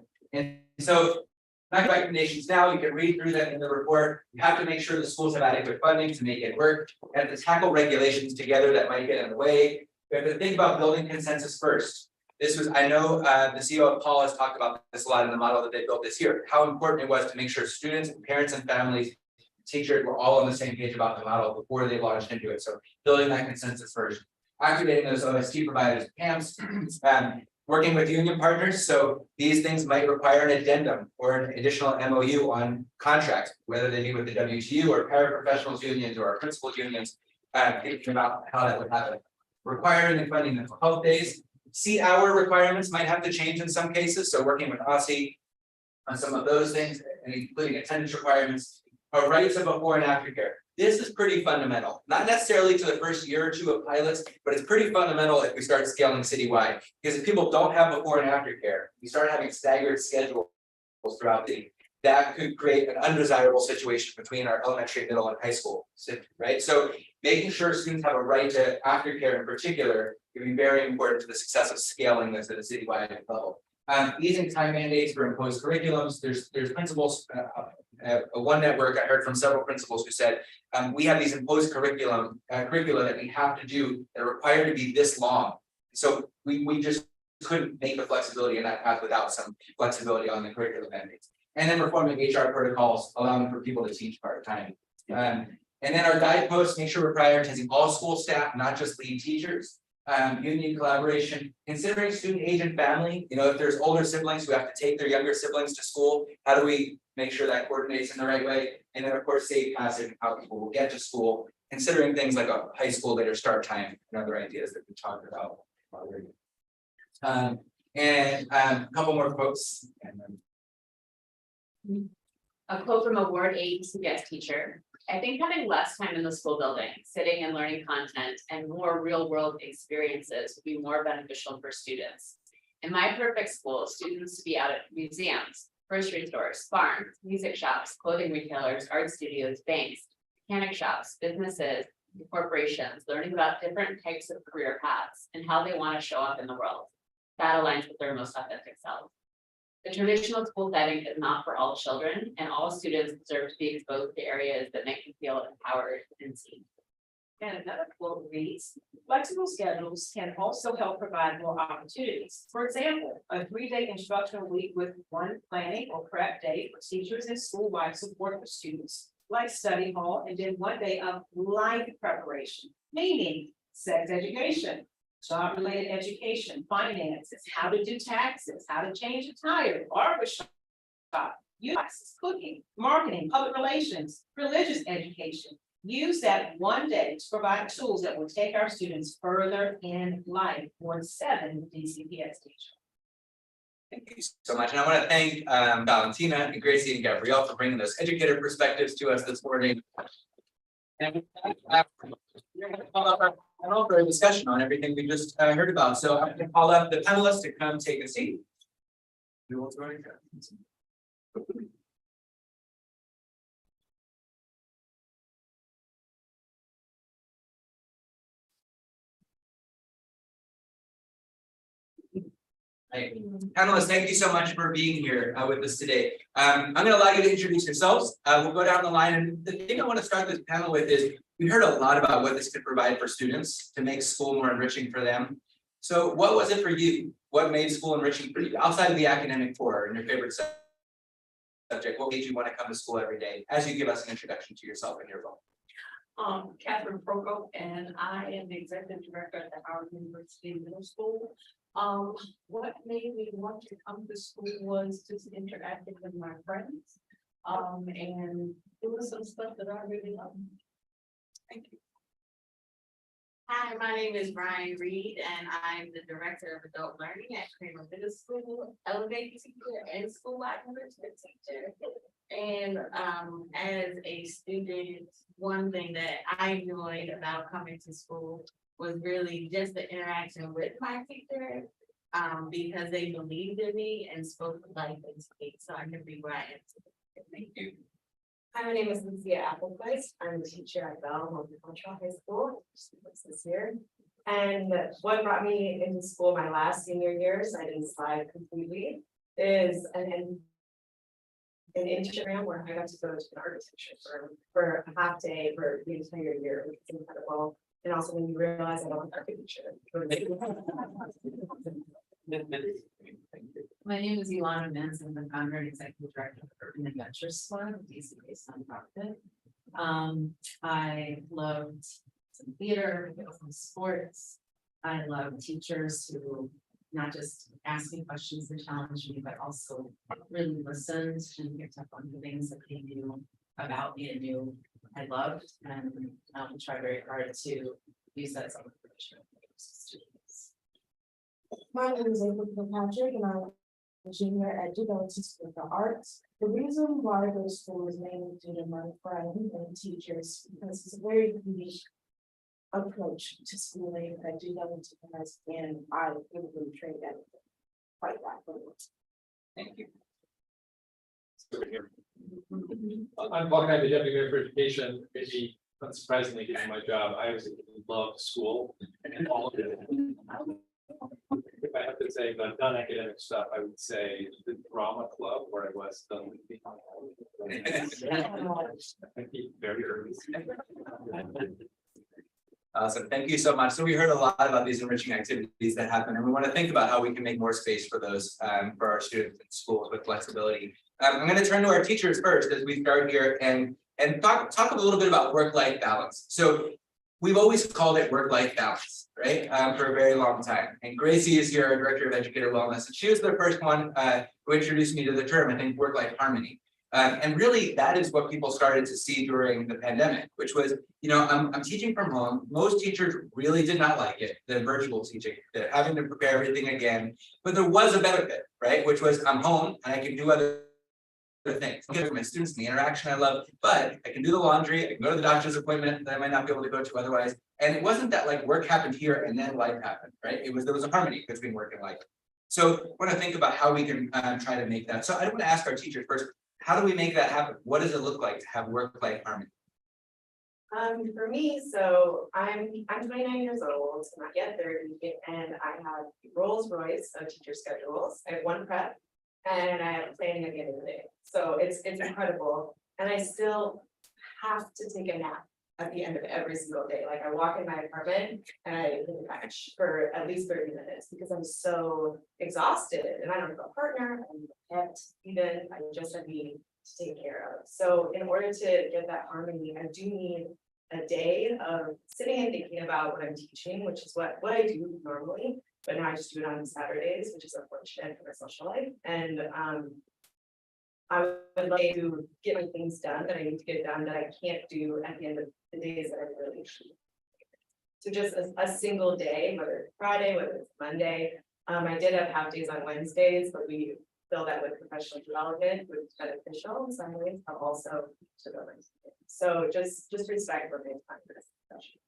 so, my recommendations now, you can read through them in the report. You have to make sure the schools have adequate funding to make it work, and to tackle regulations together that might get in the way. We have to think about building consensus first. This was, I know, the CEO of Paul has talked about this a lot in the model that they built this year, how important it was to make sure students, parents, and families, teachers were all on the same page about the model before they launched into it. So building that consensus first, activating those OST providers, PAMs, working with union partners. So these things might require an addendum or an additional MOU on contracts, whether they be with the WTU or paraprofessionals unions or our principals unions, thinking about how that would happen. Requiring and funding mental health days. Seat hour requirements might have to change in some cases. So working with OSSI on some of those things, and including attendance requirements. A right to before and after care. This is pretty fundamental, not necessarily to the first year or two of pilots, but it's pretty fundamental if we start scaling citywide. Because if people don't have before and after care, we start having staggered schedules throughout the, that could create an undesirable situation between our elementary, middle, and high school, right? So making sure students have a right to aftercare in particular can be very important to the success of scaling this at a citywide level. Easing time mandates for imposed curriculums. There's principals. One network I heard from several principals who said we have these imposed curricula that we have to do that are required to be this long. So we just couldn't make the flexibility in that path without some flexibility on the curriculum mandates. And then reforming HR protocols, allowing for people to teach part-time. And then our guideposts, make sure we're prioritizing all school staff, not just lead teachers. Union collaboration, considering student age and family, you know, if there's older siblings who have to take their younger siblings to school, how do we make sure that coordinates in the right way? And then of course, safe passage, how people will get to school, considering things like a high school later start time and other ideas that we talked about already. A couple more quotes. And then... A quote from a Ward 8 guest teacher. I think having less time in the school building, sitting and learning content, and more real world experiences would be more beneficial for students. In my perfect school, students to be out at museums, grocery stores, farms, music shops, clothing retailers, art studios, banks, mechanic shops, businesses, corporations, learning about different types of career paths and how they want to show up in the world. That aligns with their most authentic self. The traditional school setting is not for all children, and all students deserve to be exposed to areas that make them feel empowered and seen. And another quote reads, flexible schedules can also help provide more opportunities. For example, a 3-day instructional week with one planning or prep day for teachers and school-wide support for students, like study hall, and then 1 day of life preparation, meaning sex education, job-related education, finances, how to do taxes, how to change a tire, barbershop, UX, cooking, marketing, public relations, religious education. Use that 1 day to provide tools that will take our students further in life. Ward 7 DCPS teacher. Thank you so much. And I want to thank Valentina and Gracie and Gabrielle for bringing those educator perspectives to us this morning. And we're going to call up our panel for a discussion on everything we just heard about. So I'm going to call up the panelists to come take a seat. Who wants to go? Hey, panelists, thank you so much for being here with us today. I'm going to allow you to introduce yourselves. We'll go down the line, and the thing I want to start this panel with is we heard a lot about what this could provide for students to make school more enriching for them. So what was it for you? What made school enriching for you outside of the academic core and your favorite subject? What made you want to come to school every day as you give us an introduction to yourself and your role? Catherine Proko, and I am the executive director at the Howard University Middle School. What made me want to come to school was just interacting with my friends, and doing some stuff that I really love. Thank you. Hi, my name is Brian Reed, and I'm the Director of Adult Learning at Kramer Middle School, elementary teacher and school-wide enrichment teacher. And as a student, one thing that I enjoyed about coming to school was really just the interaction with my teacher. Because they believed in me and spoke life into me, so I could be where I am today. Thank you. Hi, my name is Lucia Applequist. I'm the teacher at Bell Multicultural High School, this year. And what brought me into school my last senior years, I didn't slide completely, is an internship where I got to go to an architecture firm for a half day for the entire year, which is incredible. And also when you realize I don't want architecture. My name is Ilana Mins. I'm the founder and executive director of Urban Adventure Squad, a DC-based nonprofit. I loved some theater, some sports. I love teachers who not just ask me questions and challenge me, but also really listened and picked up on the things that they knew about me and knew I loved, and try very hard to use that as a motivation for students. My name is April Patrick and I'm a junior at Development School for Arts. The reason why those schools mainly due to my friends and teachers, because it's a very unique approach to schooling that Development has, and I really trained at it quite rapidly. Thank you. I'm Buck, I'm the deputy mayor for education, maybe unsurprisingly, given my job, I was love school and all of it. If I have to say the non-academic stuff, I would say the drama club where I was the very early. Awesome, thank you so much. So we heard a lot about these enriching activities that happen, and we want to think about how we can make more space for those for our students in schools with flexibility. I'm going to turn to our teachers first as we start here and talk a little bit about work-life balance. So we've always called it work-life balance, right? For a very long time. And Gracie is here, our director of educator wellness, and she was the first one who introduced me to the term, I think, work-life harmony. And really, that is what people started to see during the pandemic, which was, you know, I'm teaching from home. Most teachers really did not like it, the virtual teaching, the having to prepare everything again. But there was a benefit, right? Which was I'm home and I can do other things. Okay, for my students, the interaction I love, but I can do the laundry, I can go to the doctor's appointment that I might not be able to go to otherwise. And it wasn't that like work happened here and then life happened, right? There was a harmony between work and life. So I want to think about how we can try to make that. So I want to ask our teachers first, how do we make that happen? What does it look like to have work-life harmony? For me, so I'm 29 years old, not yet 30, and I have Rolls Royce of teacher schedules. I have one prep and I have planning at the end of the day. So it's incredible. And I still have to take a nap at the end of every single day. Like I walk in my apartment and I hit the bench for at least 30 minutes because I'm so exhausted and I don't have a partner and pet even. I just have me to take care of. So in order to get that harmony, I do need a day of sitting and thinking about what I'm teaching, which is what I do normally, but now I just do it on Saturdays, which is unfortunate for my social life. And I would like to get my things done that I need to get done that I can't do at the end of the days that I really should. So just a single day, whether it's Friday, whether it's Monday. I did have half days on Wednesdays, but we fill that with professional development, which is beneficial in some ways, but also to the Wednesday. So just respect for my time for this discussion.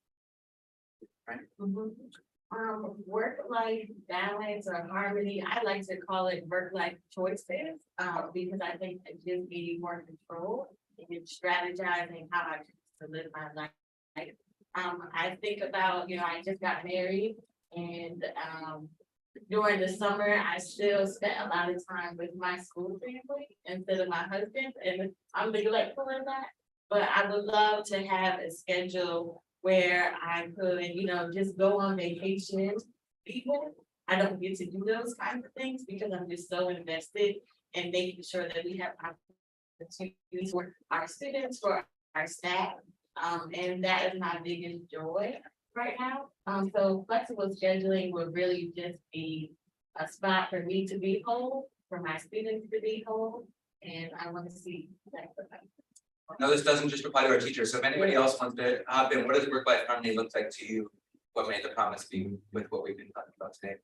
Right. Work-life balance or harmony, I like to call it work-life choices, because I think it gives me more control in strategizing how I choose to live my life. I think about, you know, I just got married and during the summer, I still spent a lot of time with my school family instead of my husband, and I'm neglectful in that. But I would love to have a schedule where I could, you know, just go on vacation. People, I don't get to do those kinds of things because I'm just so invested in making sure that we have opportunities for our students, for our staff. And that is my biggest joy right now. So flexible scheduling would really just be a spot for me to be whole, for my students to be whole, and I want to see that for them. No, this doesn't just apply to our teachers. So if anybody else wants to hop in, what does work-life harmony look like to you? What may the promise be with what we've been talking about today?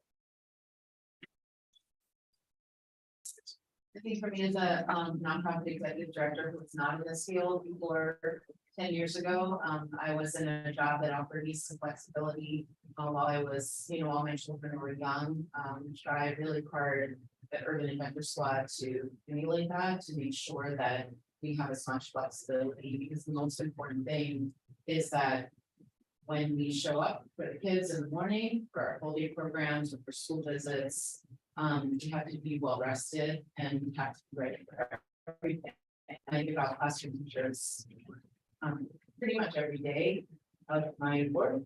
I think for me as a nonprofit executive director who's not in this field before 10 years ago, I was in a job that offered me some flexibility while I was, all my children were young. Tried really hard at Urban Adventure Squad to emulate that, to make sure that we have as much flexibility, because the most important thing is that when we show up for the kids in the morning, for our full day programs, or for school visits, we have to be well rested and we have to be ready for everything. And I give out classroom teachers pretty much every day of my work,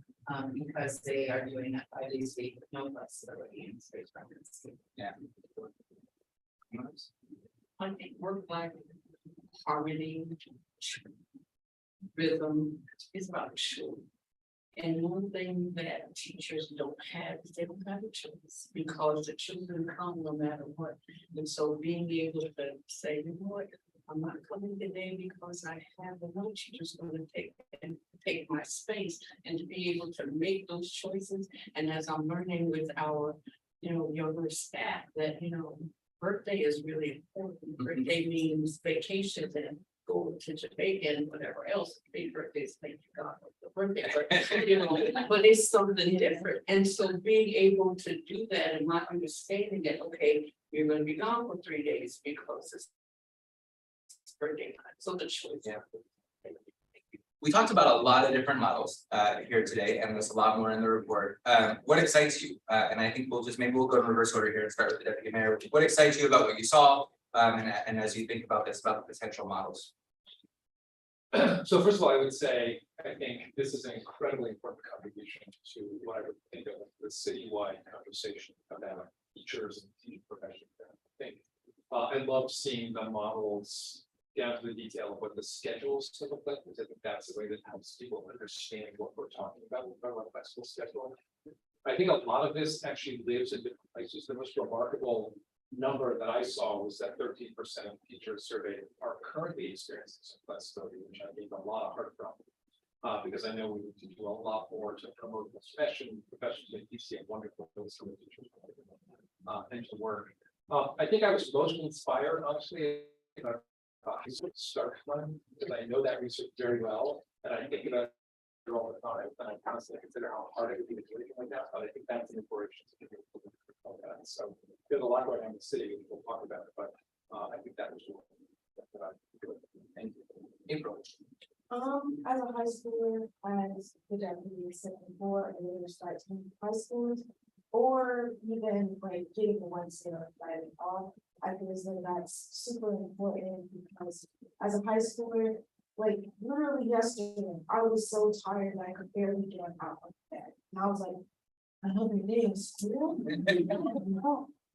because they are doing that 5 days a week with no flexibility and space preference. Yeah. I think work-life harmony, rhythm is about children. And one thing that teachers don't have is they don't have a choice, because the children come no matter what. And so being able to say, you know what, I'm not coming today because I have another teacher's going to take my space, and to be able to make those choices. And as I'm learning with our, younger staff, that, birthday is really important. Birthday means vacation and go to Jamaica and whatever else. Big birthdays, thank you God for the birthday, but it's something different. And so being able to do that and not understanding that, okay, you're going to be gone for 3 days because it's birthday time. So the choice. Yeah. We talked about a lot of different models here today, and there's a lot more in the report. What excites you? And I think maybe we'll go in reverse order here and start with the deputy mayor. What excites you about what you saw? And as you think about the potential models. So first of all, I would say, I think this is an incredibly important contribution to what I would think of the citywide conversation about teachers and teaching profession. I love seeing the models down to the detail of what the schedules to look like, because I think that's the way that helps people understand what we're talking about. We're talking about flexible schedule. I think a lot of this actually lives in different places. The most remarkable number that I saw was that 13% of teachers surveyed are currently experiencing some flexibility, which I gave a lot of heart from. Because I know we need to do a lot more to promote the profession. Professions like DC have wonderful things for the teachers and to work. I think I was most inspired, honestly, about start one, because I know that research very well, and I think about it all the time, and I constantly consider how hard it would be to do anything like that. But I think that's an inspiration to do that. So there's a lot going on in the city, and we'll talk about it. But I think that was what I do. Thank you, April. As a high schooler, as the deputy said before, and later start to high schools, or even like getting the one zero divided off, I feel as though that's super important, because as a high schooler, like literally yesterday, I was so tired that I could barely get out of bed. And I was like, another day of school?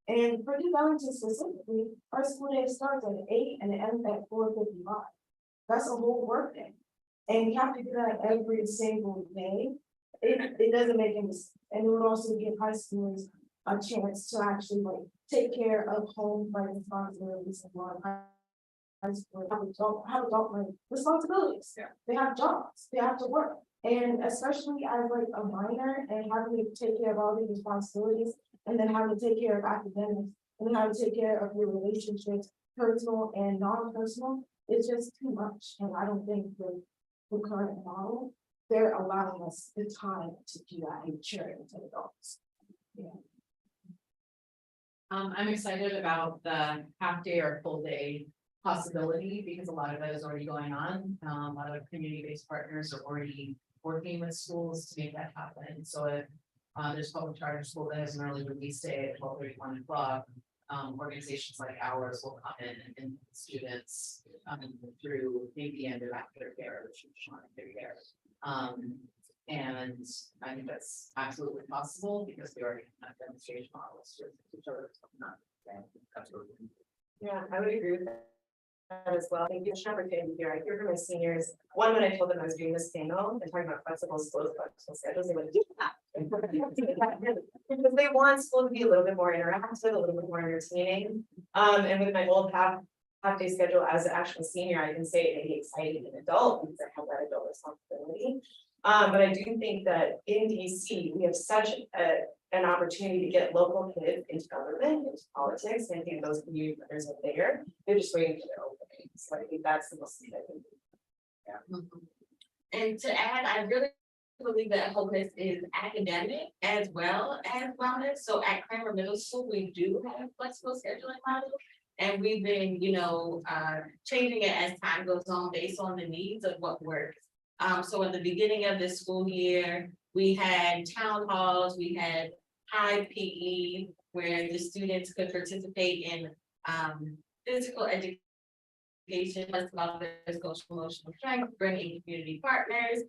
And for New Wellington specifically, our school day starts at 8 and it ends at 4:55. That's a whole work day. And we have to do that every single day. It doesn't make any sense. And it would also give high schoolers a chance to actually like take care of home like responsibilities and what high school have adult like responsibilities. Yeah. They have jobs, they have to work. And especially as like a minor and having to take care of all these responsibilities, and then having to take care of academics, and then having to take care of your relationships, personal and non-personal, it's just too much. And I don't think the current model, they're allowing us the time to do that and mature into adults. Yeah. I'm excited about the half day or full day possibility, because a lot of that is already going on. A lot of community-based partners are already working with schools to make that happen. So if there's public charter school that has an early release day at 12:30, 1 o'clock, organizations like ours will come in and students through maybe the end of aftercare, which is Sean there. And I think that's absolutely possible, because we already have demonstration models to not. Absolutely. Yeah, I would agree with that as well. Thank you, Shepard, here. I hear from my seniors, one, when I told them I was doing this panel and talking about flexible schools, flexible schedules, they went, yeah. Because they want school to be a little bit more interactive, a little bit more entertaining. And with my old half-day schedule as an actual senior, I can say maybe exciting an adult, because I have that adult responsibility. But I do think that in DC, we have such an opportunity to get local kids into government, into politics, and I think those community leaders are there. They're just waiting for their opening. So I think that's the most significant. And to add, I really believe that focus is academic as well as wellness. So at Kramer Middle School, we do have flexible scheduling models. And we've been, changing it as time goes on based on the needs of what works. So in the beginning of this school year, we had town halls, we had high PE, where the students could participate in physical education, social emotional strength, bringing community partners.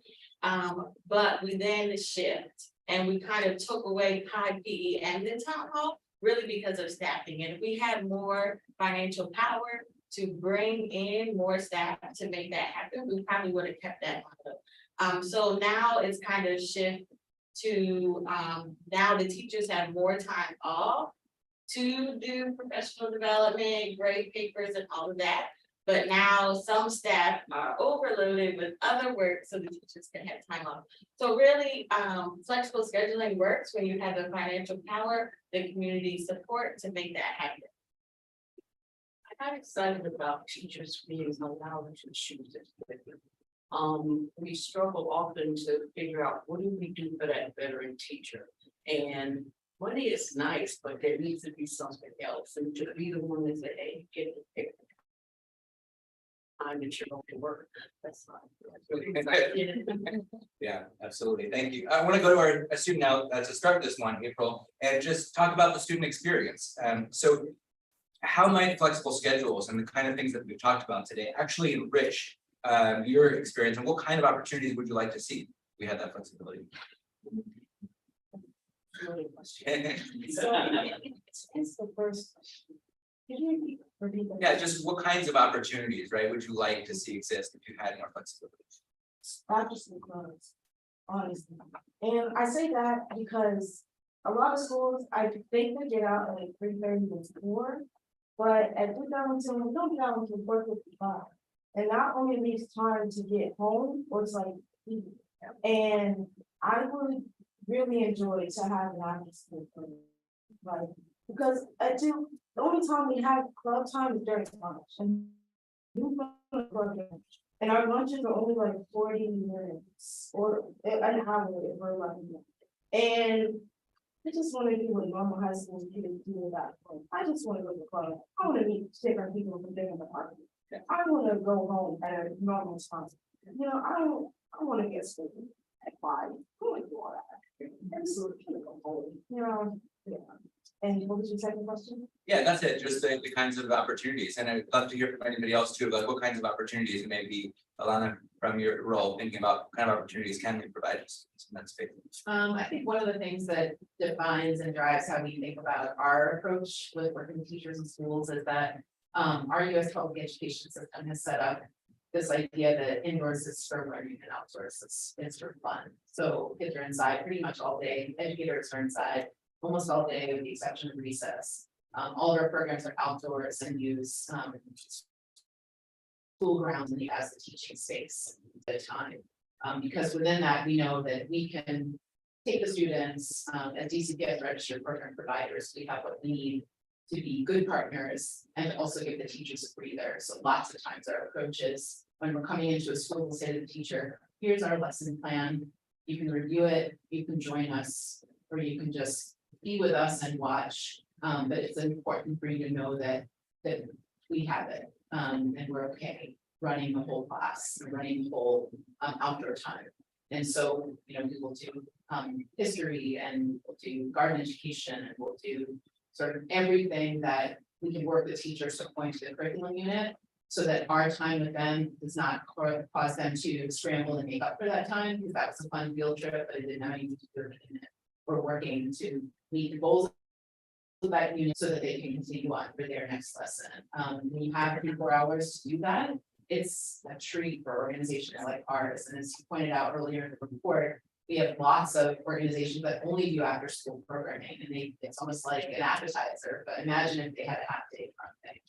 But we then shift and we kind of took away high PE and the town hall, really because of staffing. And if we had more financial power to bring in more staff to make that happen, we probably would have kept that on. So now it's kind of shift to now the teachers have more time off to do professional development, grade papers and all of that. But now some staff are overloaded with other work so the teachers can have time off. So really, flexible scheduling works when you have the financial power, the community support to make that happen. I'm excited about teachers being allowed to choose it. We struggle often to figure out what do we do for that veteran teacher? And money is nice, but there needs to be something else. And to be the one that say, hey, get it, pick it. Time that you're going to work. That's fine. Yeah, absolutely. Thank you. I want to go to our student now to start this one, April, and just talk about the student experience. So how might flexible schedules and the kind of things that we've talked about today actually enrich your experience, and what kind of opportunities would you like to see if we had that flexibility? It's the first question. Can you repeat that? Yeah, just what kinds of opportunities, right, would you like to see exist if you had more flexibility? Obviously close, honestly. And I say that because a lot of schools, I think they get out at like 3:30 to 4. But at 2010, we don't get out until 4:55. And that only leaves time to get home or to like eat. And I would really enjoy to have an after school program. Like, because the only time we have club time is during lunch. And and our lunches are only like 40 minutes or an hour if we're lucky. And I just want to do what normal high school kids do at that point. I just want to go to the club. I want to meet different people from different departments. I want to go home at a normal response. I want to get school at 5. I want to do all that. Absolutely, go home. Yeah. And what was your second question? Yeah, that's it. Just the kinds of opportunities, and I'd love to hear from anybody else too about what kinds of opportunities, and maybe Alana, from your role, thinking about what kind of opportunities can we provide us in that space. I think one of the things that defines and drives how we think about our approach with working with teachers in schools is that our US public education system has set up this idea that indoors is for learning and outdoors is for fun. So kids are inside pretty much all day, educators are inside almost all day with the exception of recess. All of our programs are outdoors and use school grounds and as the teaching space at the time. Because within that, we know that we can take the students as DCPS registered program providers, we have what we need to be good partners and also give the teachers a breather. So lots of times our approach is when we're coming into a school, we'll say to the teacher, here's our lesson plan. You can review it, you can join us, or you can just be with us and watch. But it's important for you to know that we have it and we're okay running the whole class, running the whole outdoor time. And so, we will do history and we'll do garden education and we'll do sort of everything that we can work with teachers to point to the curriculum unit so that our time with them does not cause them to scramble and make up for that time, because that was a fun field trip, but it didn't have anything to do with it. We're working to meet the goals of that unit so that they can continue on for their next lesson. When you have 24 hours to do that, it's a treat for organizations like ours. And as you pointed out earlier in the report, we have lots of organizations that only do after school programming, and it's almost like an appetizer, but imagine if they had a half day from things.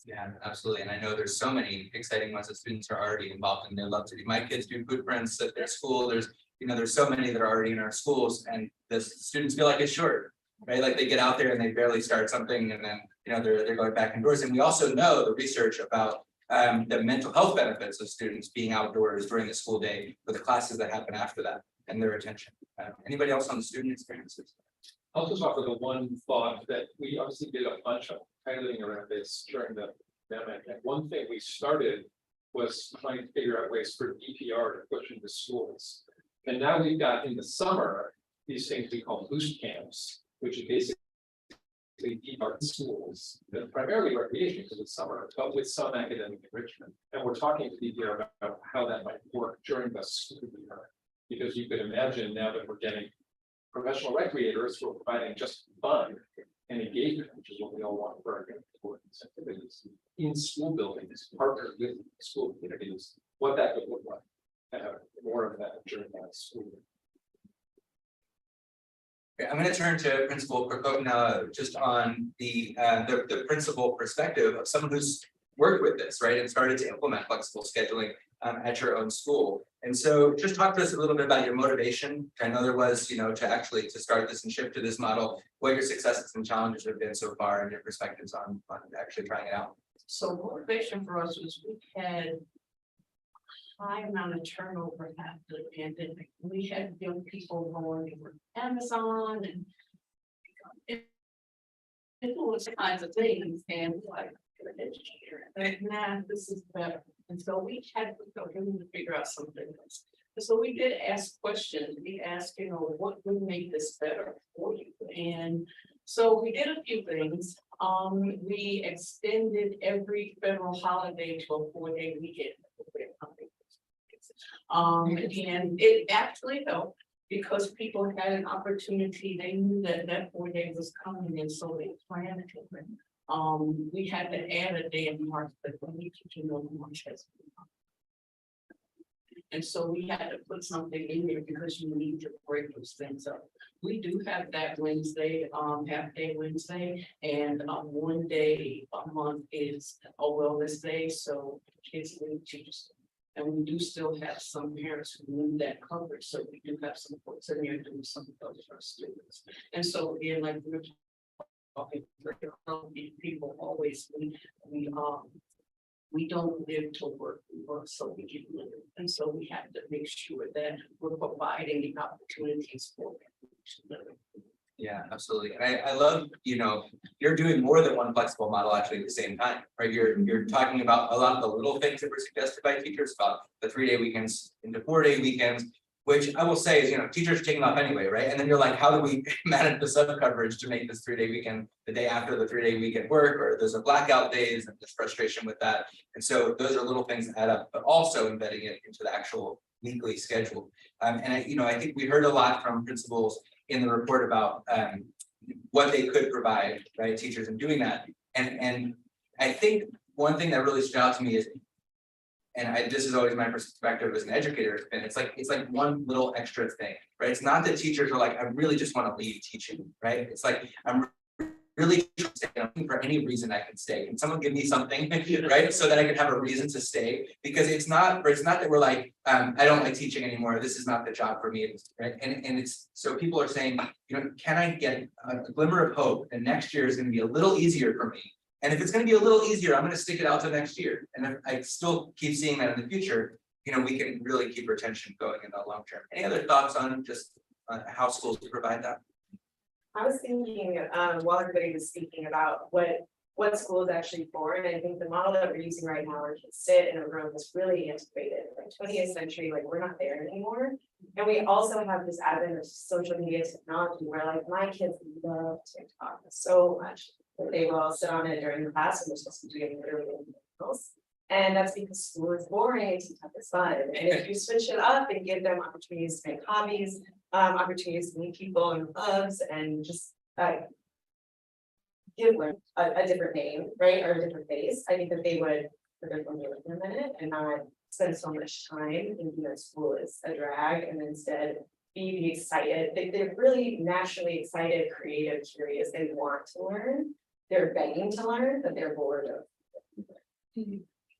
Yeah, absolutely. And I know there's so many exciting ones that students are already involved in. They love to do. My kids do food prints at their school. There's you know, there's so many that are already in our schools and the students feel like it's short. Right, like they get out there and they barely start something and then, you know, they're going back indoors. And we also know the research about the mental health benefits of students being outdoors during the school day for the classes that happen after that and their attention. Anybody else on the student experiences? I'll just offer the one thought that we obviously did a bunch of piloting around this during the pandemic. And one thing we started was trying to figure out ways for EPR to push into schools. And now we've got in the summer, these things we call boost camps, which is basically EPR schools, that are primarily recreation because it's summer, but with some academic enrichment. And we're talking to EPR about how that might work during the school year. Because you could imagine now that we're getting professional recreators who are providing just fun and engagement, which is what we all want for our sports activities in school buildings, partnered with school communities, what that would look like. More of that during that school year. Okay, I'm going to turn to Principal Prokop now, just on the principal perspective of someone who's worked with this, right, and started to implement flexible scheduling at your own school. And so just talk to us a little bit about your motivation. I know there was, you know, to start this and shift to this model, what your successes and challenges have been so far and your perspectives on actually trying it out. So motivation for us was we had high amount of turnover after the pandemic. We had young people going over Amazon and influence kinds of things and like an educator. And now this is better. And so we had to go in to figure out something else. And so we did ask questions. We asked, you know, what would make this better for you? And so we did a few things. We extended every federal holiday to a 4-day weekend. And it actually helped because people had an opportunity. They knew that that 4-day was coming, and so they planned it. We had to add a day in March, but we need to know March has been. And so we had to put something in there because you need to break those things up. We do have that Wednesday, half day Wednesday, and 1 day a month is a wellness day. So kids need teachers. And we do still have some parents who need that coverage. So we do have some folks in there doing some of those for our students. And so again, like we're talking, people always, we don't live to work, we work so we can live. And so we have to make sure that we're providing the opportunities for them to live. Yeah, absolutely. And I love, you know, you're doing more than one flexible model actually at the same time, right? You're talking about a lot of the little things that were suggested by teachers about the 3-day weekends into 4-day weekends, which I will say is, you know, teachers are taking off anyway, right? And then you're like, how do we manage the sub coverage to make this 3-day weekend the day after the 3-day weekend work, or those are blackout days and there's frustration with that. And so those are little things that add up, but also embedding it into the actual weekly schedule. And I think we heard a lot from principals in the report about what they could provide, right, teachers in doing that. And I think one thing that really stood out to me is, and this is always my perspective as an educator, and it's like one little extra thing, right? It's not that teachers are like, I really just want to leave teaching, right? It's like, I'm really looking for any reason I can stay. Can someone give me something, right? So that I can have a reason to stay, because it's not that we're like, I don't like teaching anymore. This is not the job for me, right? And it's, so people are saying, you know, can I get a glimmer of hope that next year is going to be a little easier for me? And if it's going to be a little easier, I'm going to stick it out to next year. And if I still keep seeing that in the future, you know, we can really keep retention going in the long term. Any other thoughts on just how schools provide that? I was thinking, while everybody was speaking about what school is actually for, and I think the model that we're using right now, where kids sit in a room is really integrated, like 20th century, like we're not there anymore. And we also have this advent of social media technology where like my kids love TikTok so much that they will all sit on it during the class and they're supposed to be doing literally anything else. And that's because school is boring, TikTok is fun. And if you switch it up and give them opportunities to make hobbies, opportunities to meet people in clubs and just give them a different name, right, or a different face, I think that they would put their family in a minute and not spend so much time thinking that school is a drag, and instead be excited. They're really naturally excited, creative, curious. They want to learn. They're begging to learn, but they're bored of.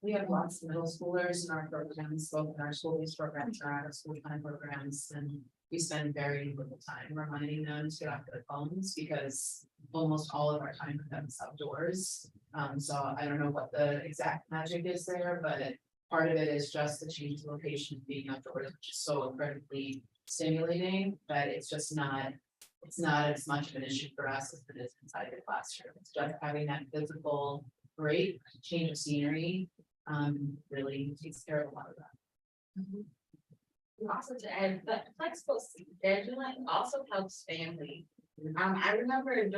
We have lots of middle schoolers in our programs, both in our school-based programs and our school time programs, and we spend very little time reminding them to get off their phones because almost all of our time is outdoors. So I don't know what the exact magic is there, but part of it is just the change of location being outdoors, which is so incredibly stimulating, but it's just not. It's not as much of an issue for us as it is inside the classroom. It's just having that physical break, change of scenery, really takes care of a lot of that. Also to add, but flexible scheduling also helps family. I remember during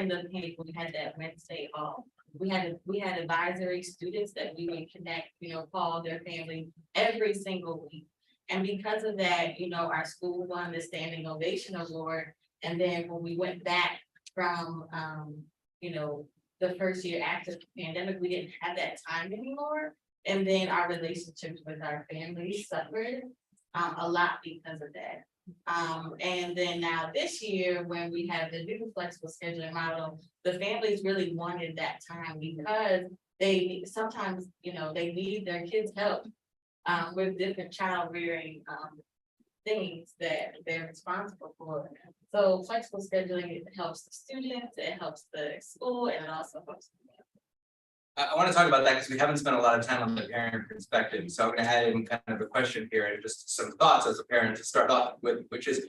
the pandemic, we had that Wednesday off. We had advisory students that we would connect, call their family every single week. And because of that, our school won the standing ovation award. And then when we went back from, the first year after the pandemic, we didn't have that time anymore. And then our relationships with our families suffered a lot because of that. And then now this year, when we have the new flexible scheduling model, the families really wanted that time because they sometimes, they need their kids' help with different child rearing things that they're responsible for. So flexible scheduling, it helps the students, it helps the school, and it also helps the family. I want to talk about that because we haven't spent a lot of time on the parent perspective. So I'm going to add in kind of a question here and just some thoughts as a parent to start off with, which is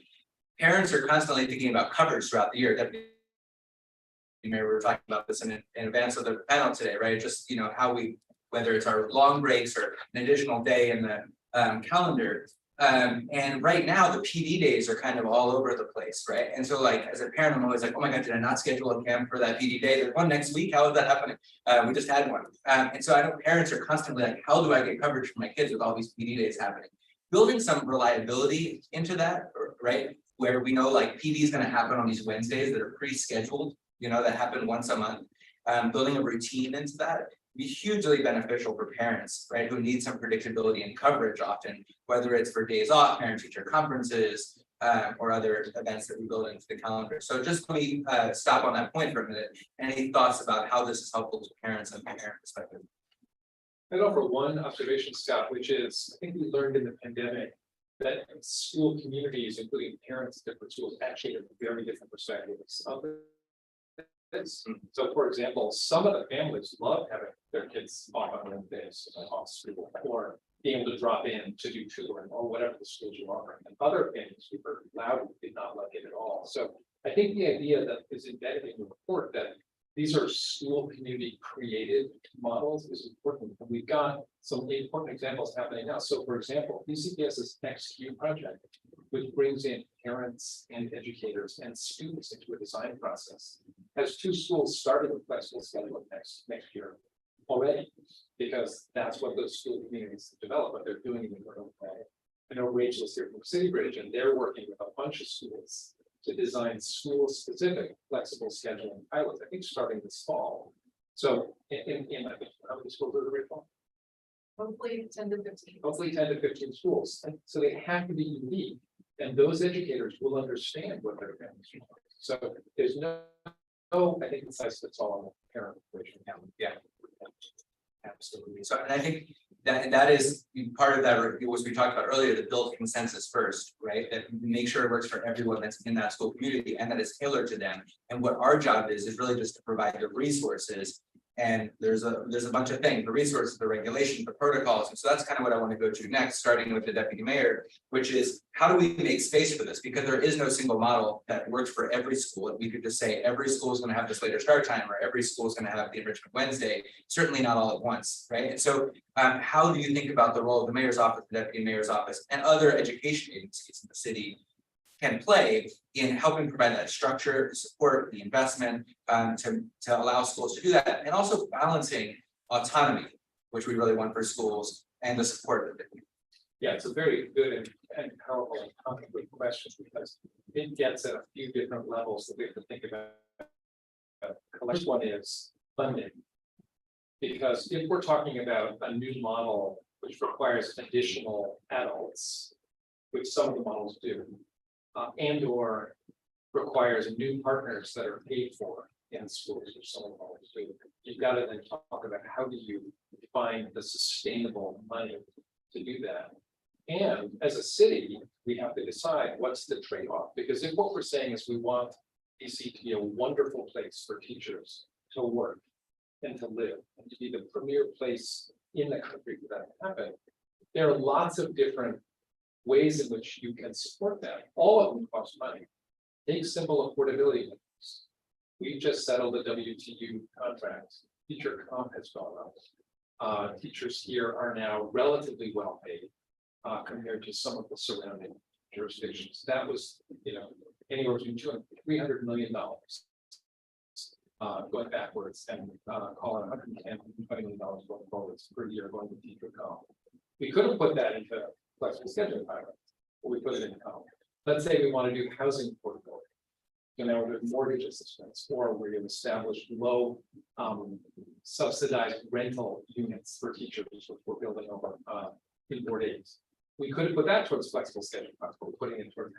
parents are constantly thinking about coverage throughout the year. We were talking about this in advance of the panel today, right? Just, how we, whether it's our long breaks or an additional day in the calendar. And right now the PD days are kind of all over the place, right? And so like, as a parent, I'm always like, oh my God, did I not schedule a camp for that PD day? There's one next week, how is that happening? We just had one. And so I know parents are constantly like, how do I get coverage for my kids with all these PD days happening? Building some reliability into that, right? Where we know like PD is gonna happen on these Wednesdays that are pre-scheduled, that happen once a month. Building a routine into that be hugely beneficial for parents, right, who need some predictability and coverage often, whether it's for days off, parent-teacher conferences, or other events that we build into the calendar. So just let me stop on that point for a minute. Any thoughts about how this is helpful to parents and parent perspective? I'd offer one observation, Scott, which is, I think we learned in the pandemic that school communities, including parents of different schools, actually have very different perspectives of this. So, for example, some of the families love having their kids off on Wednesdays, off school, or being able to drop in to do tutoring or whatever the schools are offering. And other families who were loud did not like it at all. So I think the idea that is embedded in the report that these are school community created models is important. And we've got some important examples happening now. So for example, UCPS's XQ project, which brings in parents and educators and students into a design process, has 2 schools started with flexible scheduling next year already, because that's what those school communities develop, but they're doing it in their own way. I know Rachel is here from City Bridge, and they're working with a bunch of schools to design school-specific flexible scheduling pilots, I think starting this fall. So in I think, how many schools are there right now? Hopefully 10 to 15. Hopefully 10 to 15 schools. And so they have to be unique. And those educators will understand what their families want. So there's no, I think it's nice that's all on the parent equation. Yeah. Absolutely. So, and I think that is part of that was we talked about earlier, to build consensus first, right? That make sure it works for everyone that's in that school community and that it's tailored to them. And what our job is really just to provide the resources. And there's a bunch of things, the resources, the regulations, the protocols. And so that's kind of what I want to go to next, starting with the deputy mayor, which is how do we make space for this? Because there is no single model that works for every school. And we could just say every school is going to have this later start time, or every school is going to have the enrichment Wednesday, certainly not all at once, right? And so how do you think about the role of the mayor's office, the deputy mayor's office, and other education agencies in the city can play in helping provide that structure, support, the investment to allow schools to do that, and also balancing autonomy, which we really want for schools, and the support of it. Yeah, it's a very good and powerful and concrete question, because it gets at a few different levels that we have to think about. The first one is funding, because if we're talking about a new model which requires additional adults, which some of the models do, and or requires new partners that are paid for in schools, which some of them always do. You've got to then talk about how do you find the sustainable money to do that. And as a city, we have to decide what's the trade-off, because if what we're saying is we want DC to be a wonderful place for teachers to work and to live, and to be the premier place in the country for that to happen, there are lots of different ways in which you can support that. All of them cost money. Take simple affordability. We just settled a WTU contract. Teacher comp has gone up. Teachers here are now relatively well paid compared to some of the surrounding jurisdictions. That was, anywhere between $200 and $300 million going backwards, and call it $110 to $120 million going forwards per year going to teacher comp. We could have put that into flexible scheduling, but we put it in comp. Let's say we want to do housing affordability. Now we're doing mortgage assistance, or we're going to establish low subsidized rental units for teachers, which we're building over in board aids. We could have put that towards flexible scheduling, but we're putting it towards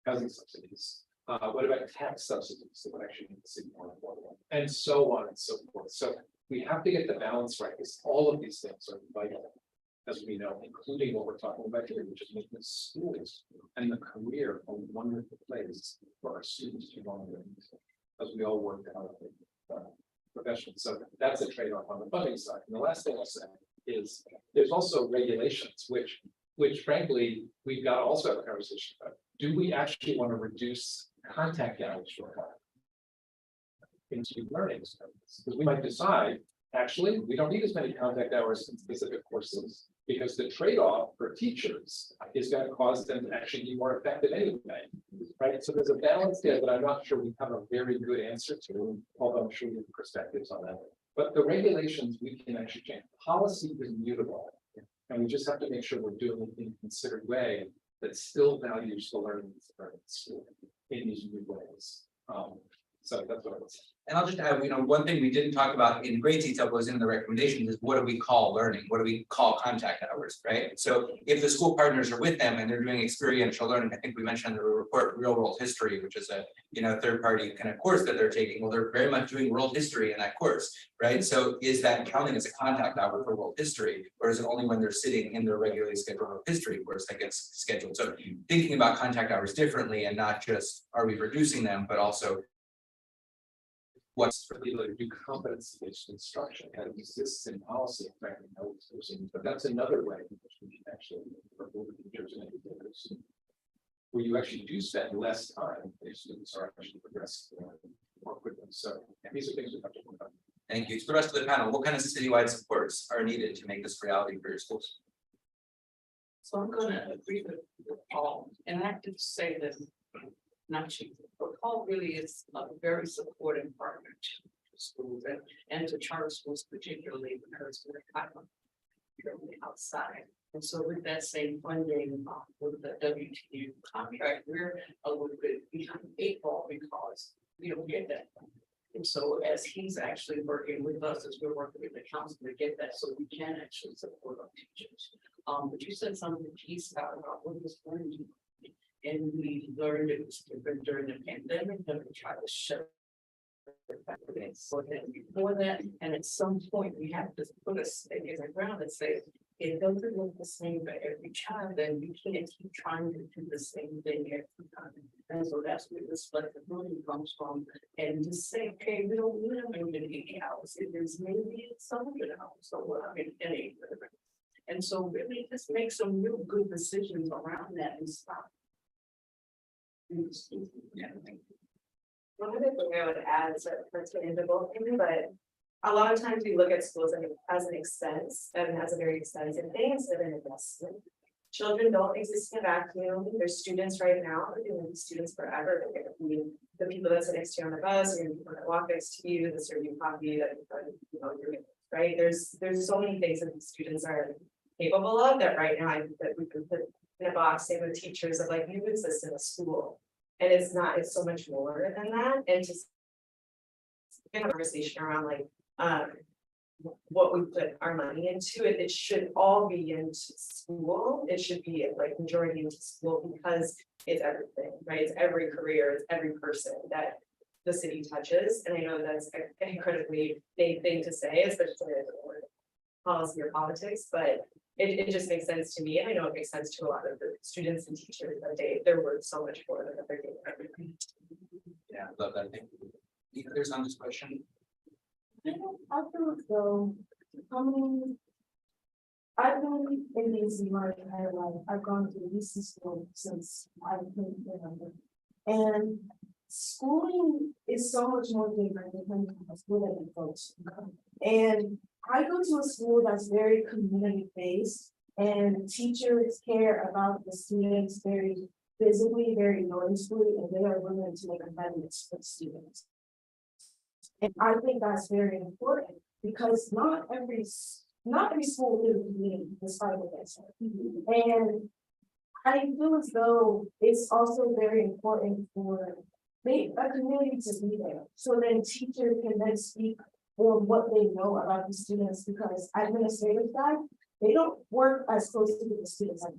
housing subsidies. What about tax subsidies that would actually make the city more affordable, and so on and so forth. So we have to get the balance right, because all of these things are vital, as we know, including what we're talking about here, which is making the schools and the career a wonderful place for our students to go into, as we all work out of professions. So that's a trade-off on the funding side. And the last thing I'll say is there's also regulations, which frankly, we've got to also have a conversation about. Do we actually want to reduce contact hours for into learning? Because we might decide, actually, we don't need as many contact hours in specific courses, because the trade-off for teachers is going to cause them to actually be more effective anyway, right? So there's a balance there that I'm not sure we have a very good answer to, although I'm sure we have perspectives on that. But the regulations we can actually change. Policy is mutable, and we just have to make sure we're doing it in a considered way that still values the learning of school in these new ways. So that's what I would say. And I'll just add, one thing we didn't talk about in great detail was in the recommendations is what do we call learning? What do we call contact hours, right? So if the school partners are with them and they're doing experiential learning, I think we mentioned in the report, real world history, which is a, third party kind of course that they're taking. Well, they're very much doing world history in that course, right? So is that counting as a contact hour for world history, or is it only when they're sitting in their regularly scheduled world history course that gets scheduled? So thinking about contact hours differently, and not just, are we reducing them, but also what's for people to do competency-based instruction that exists in policy, frankly, but that's another way in which we can actually remove teachers and educators, where you actually do spend less time, the students are actually progressing more quickly. So these are things we have to work on. Thank you. To the rest of the panel, what kind of citywide supports are needed to make this reality for your schools? So I'm gonna agree with Paul, and I have to say that, not cheap, but Paul really is a very supportive partner to schools and to charter schools particularly, because we're kind of purely outside. And so with that same funding, with the WTU contract, we're a little bit behind the eight ball because we don't get that. And so as he's actually working with us, as we're working with the council to get that, so we can actually support our teachers. But you said something piece about what was learning. And we learned it was different during the pandemic, and we tried to shut it back again. So then before that, and at some point we have to put a stake in the ground and say, it doesn't look the same for every child, then we can't keep trying to do the same thing every time. And so that's where this flexibility comes from. And just say, okay, we don't need them in 80 hours. It is maybe 100 hours. So I mean, any. And so really just make some real good decisions around that and stop. One other thing I would add is that that's an individual thing, but a lot of times we look at schools as an expense and as a very expensive thing instead of an investment. Children don't exist in a vacuum. There's students right now, they're going to be students forever. They're going to be the people that sit next to you on the bus, or the people that walk next to you, that serve you coffee, that right. There's so many things that the students are capable of that right now that we can put in a box, say with teachers of like, you exist in a school. And it's so much more than that. And just in a conversation around like what we put our money into, it should all be into school. It should be like majority into school, because it's everything, right? It's every career, it's every person that the city touches. And I know that's an incredibly big thing to say, especially policy or politics, but it just makes sense to me, and I know it makes sense to a lot of the students and teachers that they're worth so much more than they're getting everything. Yeah, I love that. Thank you. Any others on this question? I feel as though, I've been in DC my entire life. I've gone to DC school since I can remember. And schooling is so much more different than the school that you go to. And I go to a school that's very community based, and teachers care about the students very physically, very noticeably, and they are willing to make amendments for students. And I think that's very important because not every school is a community, despite what they say. And I feel as though it's also very important for a community to be there. So then teachers can then speak on what they know about the students, because administrative side, they don't work as closely with the students as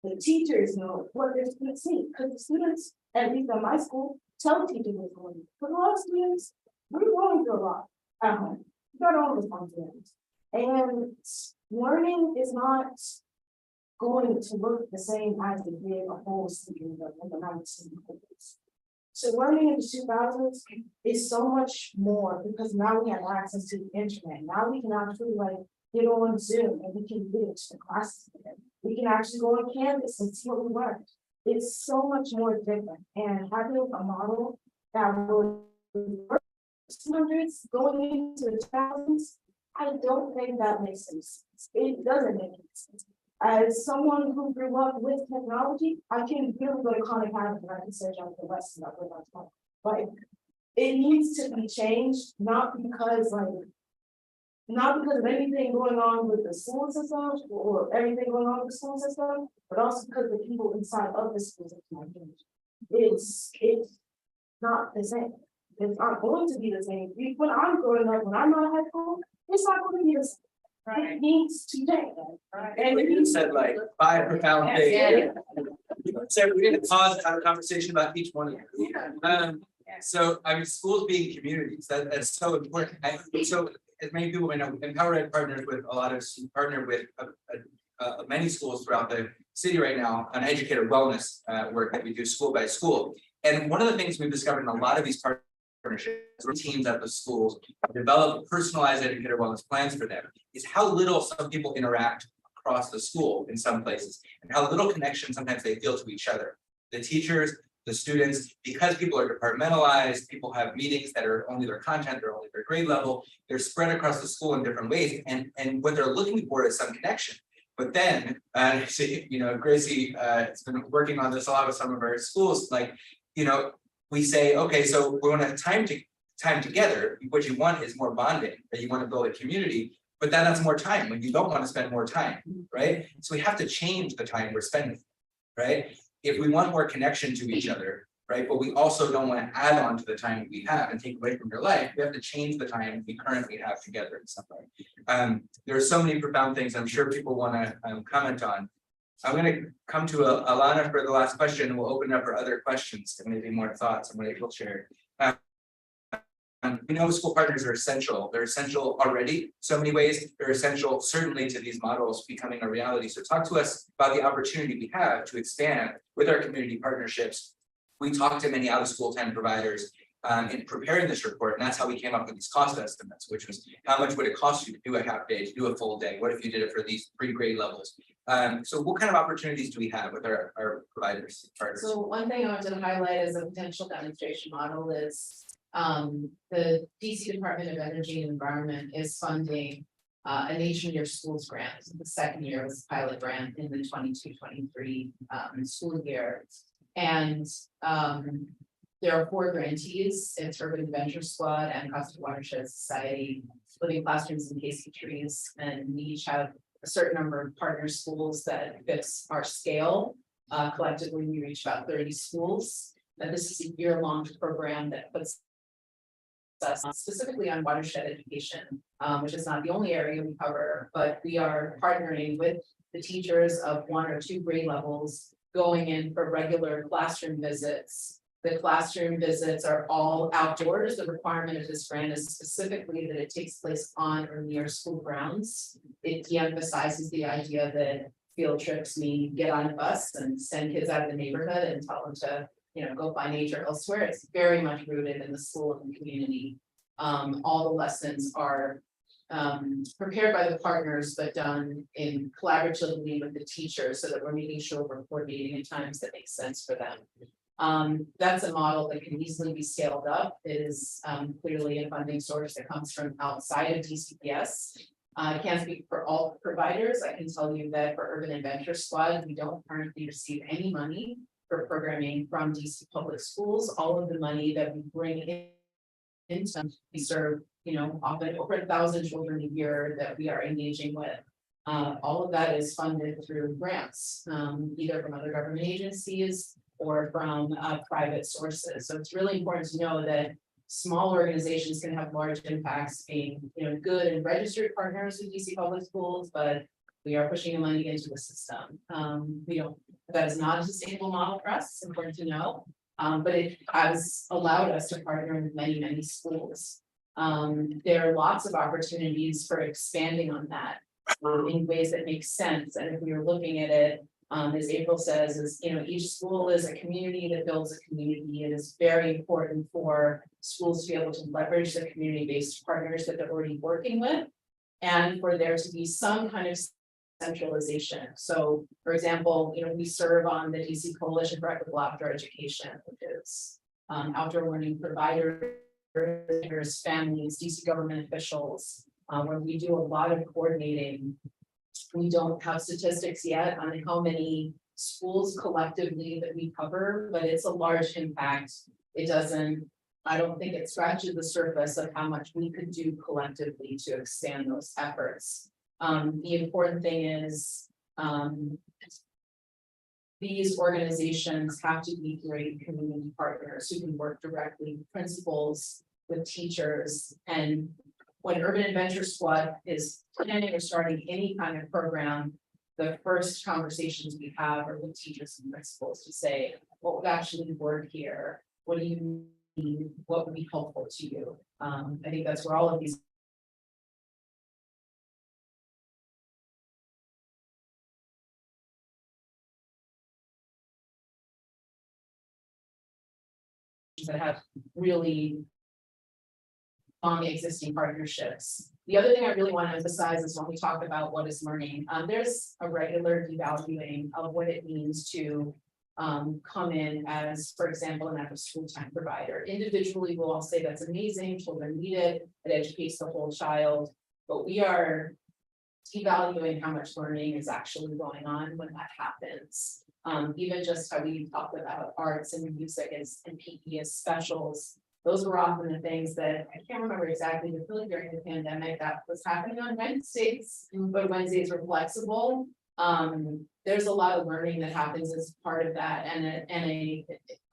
the teachers know what their students need, because the students, at least at my school, tell teachers what's going on. But a lot of students, we're going through a lot at home. We've got all responsibilities. And learning is not going to look the same as it did a whole season in the 1900s. So learning in the 2000s is so much more because now we have access to the internet. Now we can actually get on Zoom and we can get into the classes again. We can actually go on Canvas and see what we learned. It's so much more different. And having a model that will work 200s going into the 2000s, I don't think that makes any sense. It doesn't make any sense. As someone who grew up with technology, I can really go to Khan Academy and I can search out the rest of that. But it needs to be changed, not because of anything going on with the school system or everything going on with the school system, but also because the people inside of the school system. It's not the same. It's not going to be the same. When I'm growing up, when I'm out of high school, it's not going to be the same. Right. It needs to change. Right. And you said 5 profound things. Yeah. So we need to pause and have a conversation about each one of them. So I mean, schools being communities, that's so important. So as many people may know, EmpowerEd partners with many schools throughout the city right now on educator wellness work that we do school by school. And one of the things we've discovered in a lot of these partnerships, teams at the schools develop personalized educator wellness plans for them, is how little some people interact across the school in some places, and how little connection sometimes they feel to each other. The teachers, the students, because people are departmentalized, people have meetings that are only their content or only their grade level, they're spread across the school in different ways, and what they're looking for is some connection. But then, Gracie has been working on this a lot with some of our schools, we say, okay, so we want to have time together. What you want is more bonding, that you want to build a community, but then that's more time when you don't want to spend more time, right? So we have to change the time we're spending, right? If we want more connection to each other, right? But we also don't want to add on to the time we have and take away from your life, we have to change the time we currently have together in some way. There are so many profound things I'm sure people want to comment on. I'm going to come to Alana for the last question, and we'll open up for other questions and maybe more thoughts on what April shared. We know school partners are essential. They're essential already, so many ways. They're essential certainly to these models becoming a reality. So talk to us about the opportunity we have to expand with our community partnerships. We talked to many out-of-school time providers in preparing this report, and that's how we came up with these cost estimates, which was how much would it cost you to do a half day, to do a full day? What if you did it for these 3 grade levels? So what kind of opportunities do we have with our providers? So one thing I wanted to highlight as a potential demonstration model is the DC Department of Energy and Environment is funding a Nation Your Schools grant. The second year was a pilot grant in the 22-23 school year. And there are 4 grantees. It's Urban Adventure Squad and Costa Watershed Society, Living Classrooms and Casey Trees, and we each have a certain number of partner schools that fits our scale. Collectively, we reach about 30 schools. And this is a year-long program that puts us specifically on watershed education, which is not the only area we cover, but we are partnering with the teachers of 1 or 2 grade levels, going in for regular classroom visits The classroom visits are all outdoors. The requirement of this grant is specifically that it takes place on or near school grounds. It de-emphasizes the idea that field trips mean get on a bus and send kids out of the neighborhood and tell them to, go find nature elsewhere. It's very much rooted in the school and community. All the lessons are prepared by the partners, but done in collaboratively with the teachers so that we're making sure we're coordinating in times that make sense for them. That's a model that can easily be scaled up. It is clearly a funding source that comes from outside of DCPS. I can't speak for all providers. I can tell you that for Urban Adventure Squad, we don't currently receive any money for programming from DC Public Schools. All of the money that we bring in, we serve, often over 1,000 children a year that we are engaging with. All of that is funded through grants, either from other government agencies or from private sources. So it's really important to know that small organizations can have large impacts being, good and registered partners with DC Public Schools, but we are pushing the money into the system. That is not a sustainable model for us, it's important to know. But it has allowed us to partner with many, many schools. There are lots of opportunities for expanding on that in ways that make sense. And if we were looking at it, as April says, each school is a community that builds a community. It is very important for schools to be able to leverage the community-based partners that they're already working with, and for there to be some kind of centralization. So, for example, we serve on the DC Coalition for Equitable Outdoor Education, which is outdoor learning providers, families, DC government officials, where we do a lot of coordinating. We don't have statistics yet on how many schools collectively that we cover, but it's a large impact. I don't think it scratches the surface of how much we could do collectively to expand those efforts. The important thing is, these organizations have to be great community partners who can work directly with principals, with teachers, and when Urban Adventure Squad is planning or starting any kind of program, the first conversations we have are with teachers and principals to say, what would actually work here? What do you need? What would be helpful to you? I think that's where all of these that have really long existing partnerships. The other thing I really want to emphasize is when we talk about what is learning, there's a regular devaluing of what it means to come in as, for example, an after school time provider. Individually, we'll all say that's amazing, children need it, it educates the whole child, but we are devaluing how much learning is actually going on when that happens. Even just how we talk about arts and music and PE as specials. Those were often the things that I can't remember exactly, but really during the pandemic that was happening on Wednesdays, but Wednesdays were flexible. There's a lot of learning that happens as part of that, and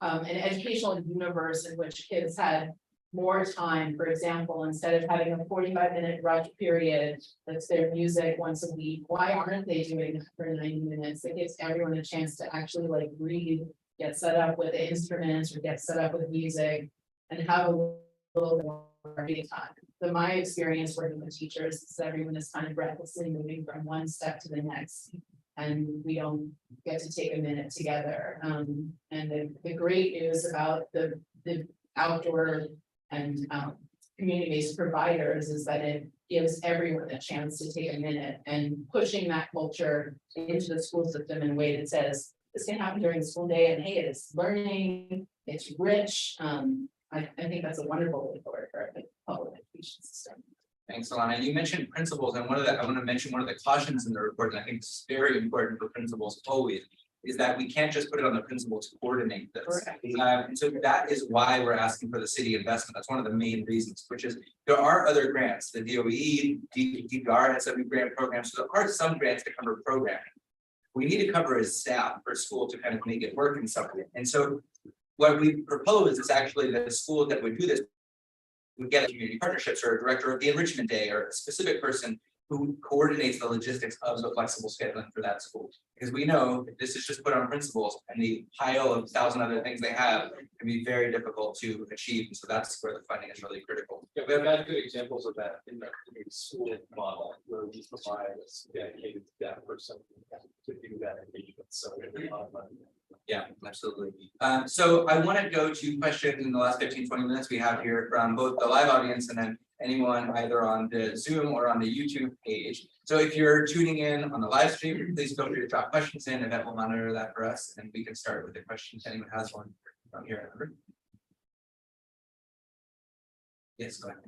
an educational universe in which kids had more time. For example, instead of having a 45-minute rush period, that's their music once a week, why aren't they doing it for 90 minutes? It gives everyone a chance to actually like read, get set up with instruments or get set up with music, and have a little more reading time. So my experience working with teachers is that everyone is kind of breathlessly moving from one step to the next, and we don't get to take a minute together. And the great news about the outdoor and community-based providers is that it gives everyone a chance to take a minute, and pushing that culture into the school system in a way that says this can happen during the school day, and hey, it's learning, it's rich. I think that's a wonderful way forward for the public education system. Thanks, Alana. You mentioned principals, and I want to mention one of the cautions in the report, and I think it's very important for principals always, is that we can't just put it on the principal to coordinate this. And so that is why we're asking for the city investment. That's one of the main reasons, which is there are other grants, the DOE, DPR has some grant programs, so there are some grants that cover programming. We need to cover as staff for school to kind of make it work in some way. And so what we propose is actually that the school that would do this would get a community partnerships or a director of the enrichment day or a specific person who coordinates the logistics of the flexible scheduling for that school. Because we know if this is just put on principals and the pile of 1,000 other things they have can be very difficult to achieve. And so that's where the funding is really critical. Yeah, we have had good examples of that in the school model where we provide a dedicated staff person to do that engagement. So Yeah, absolutely. So I want to go to questions in the last 15-20 minutes we have here from both the live audience and then anyone either on the Zoom or on the YouTube page. So if you're tuning in on the live stream, please feel free to drop questions in, and that will monitor that for us, and we can start with the questions. Anyone has one from here? Yes, go ahead.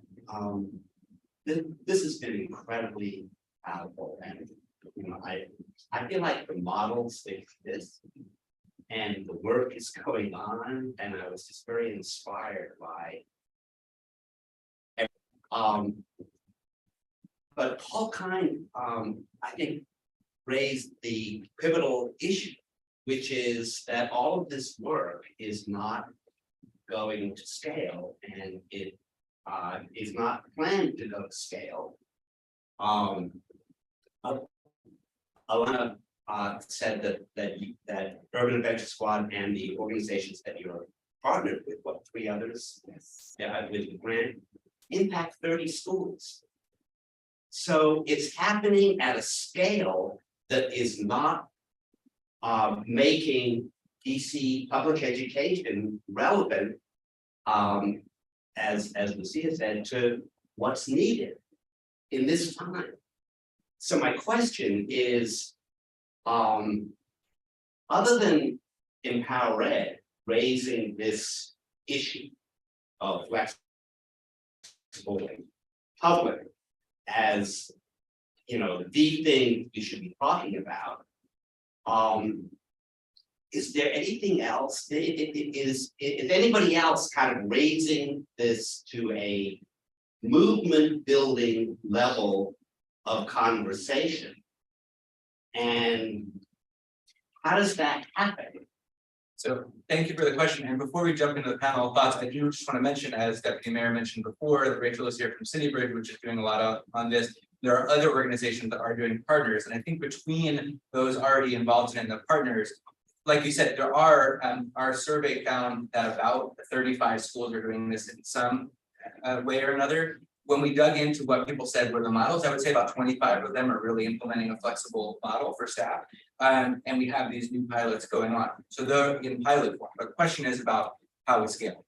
This has been incredibly powerful, and I feel like the models exist and the work is going on, and I was just very inspired by. But Paul Kine, I think, raised the pivotal issue, which is that all of this work is not going to scale, and it is not planned to go to scale. Alana said that Urban Adventure Squad and the organizations that you're partnered with, what, 3 others? Yes. Yeah, with the grant, impact 30 schools. So it's happening at a scale that is not making DC public education relevant, as Lucia said, to what's needed in this time. So my question is, other than EmpowerEd raising this issue of flexible public as the thing we should be talking about, is there anything else? Is anybody else kind of raising this to a movement building level of conversation? And how does that happen? So thank you for the question. And before we jump into the panel thoughts, I do just want to mention, as Deputy Mayor mentioned before, that Rachel is here from CityBridge, which is doing a lot on this. There are other organizations that are doing partners. And I think between those already involved in the partners, like you said, there are, our survey found that about 35 schools are doing this in some way or another. When we dug into what people said were the models, I would say about 25 of them are really implementing a flexible model for staff. And we have these new pilots going on. So they're in pilot form. But the question is about how we scale.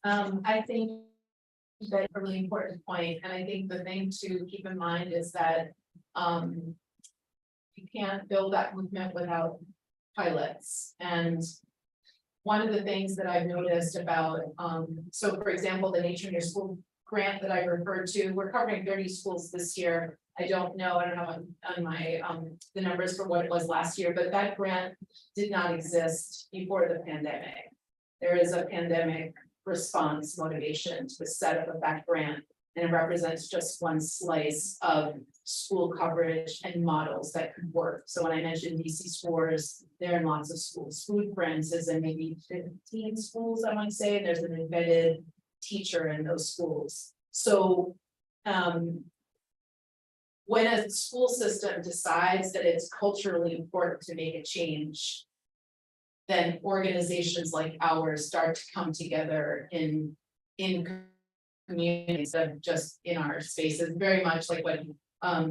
I think that's a really important point, and I think the thing to keep in mind is that you can't build that movement without pilots. And one of the things that I've noticed about, so for example, the Nature in Your School grant that I referred to, we're covering 30 schools this year. I don't know on my the numbers for what it was last year, but that grant did not exist before the pandemic. There is a pandemic response motivation to the setup of that grant, and it represents just one slice of school coverage and models that could work. So when I mentioned DC scores, they're in lots of schools. Food Friends is in maybe 15 schools, I want to say. There's an embedded teacher in those schools. So when a school system decides that it's culturally important to make a change, then organizations like ours start to come together in communities of just in our spaces, very much like what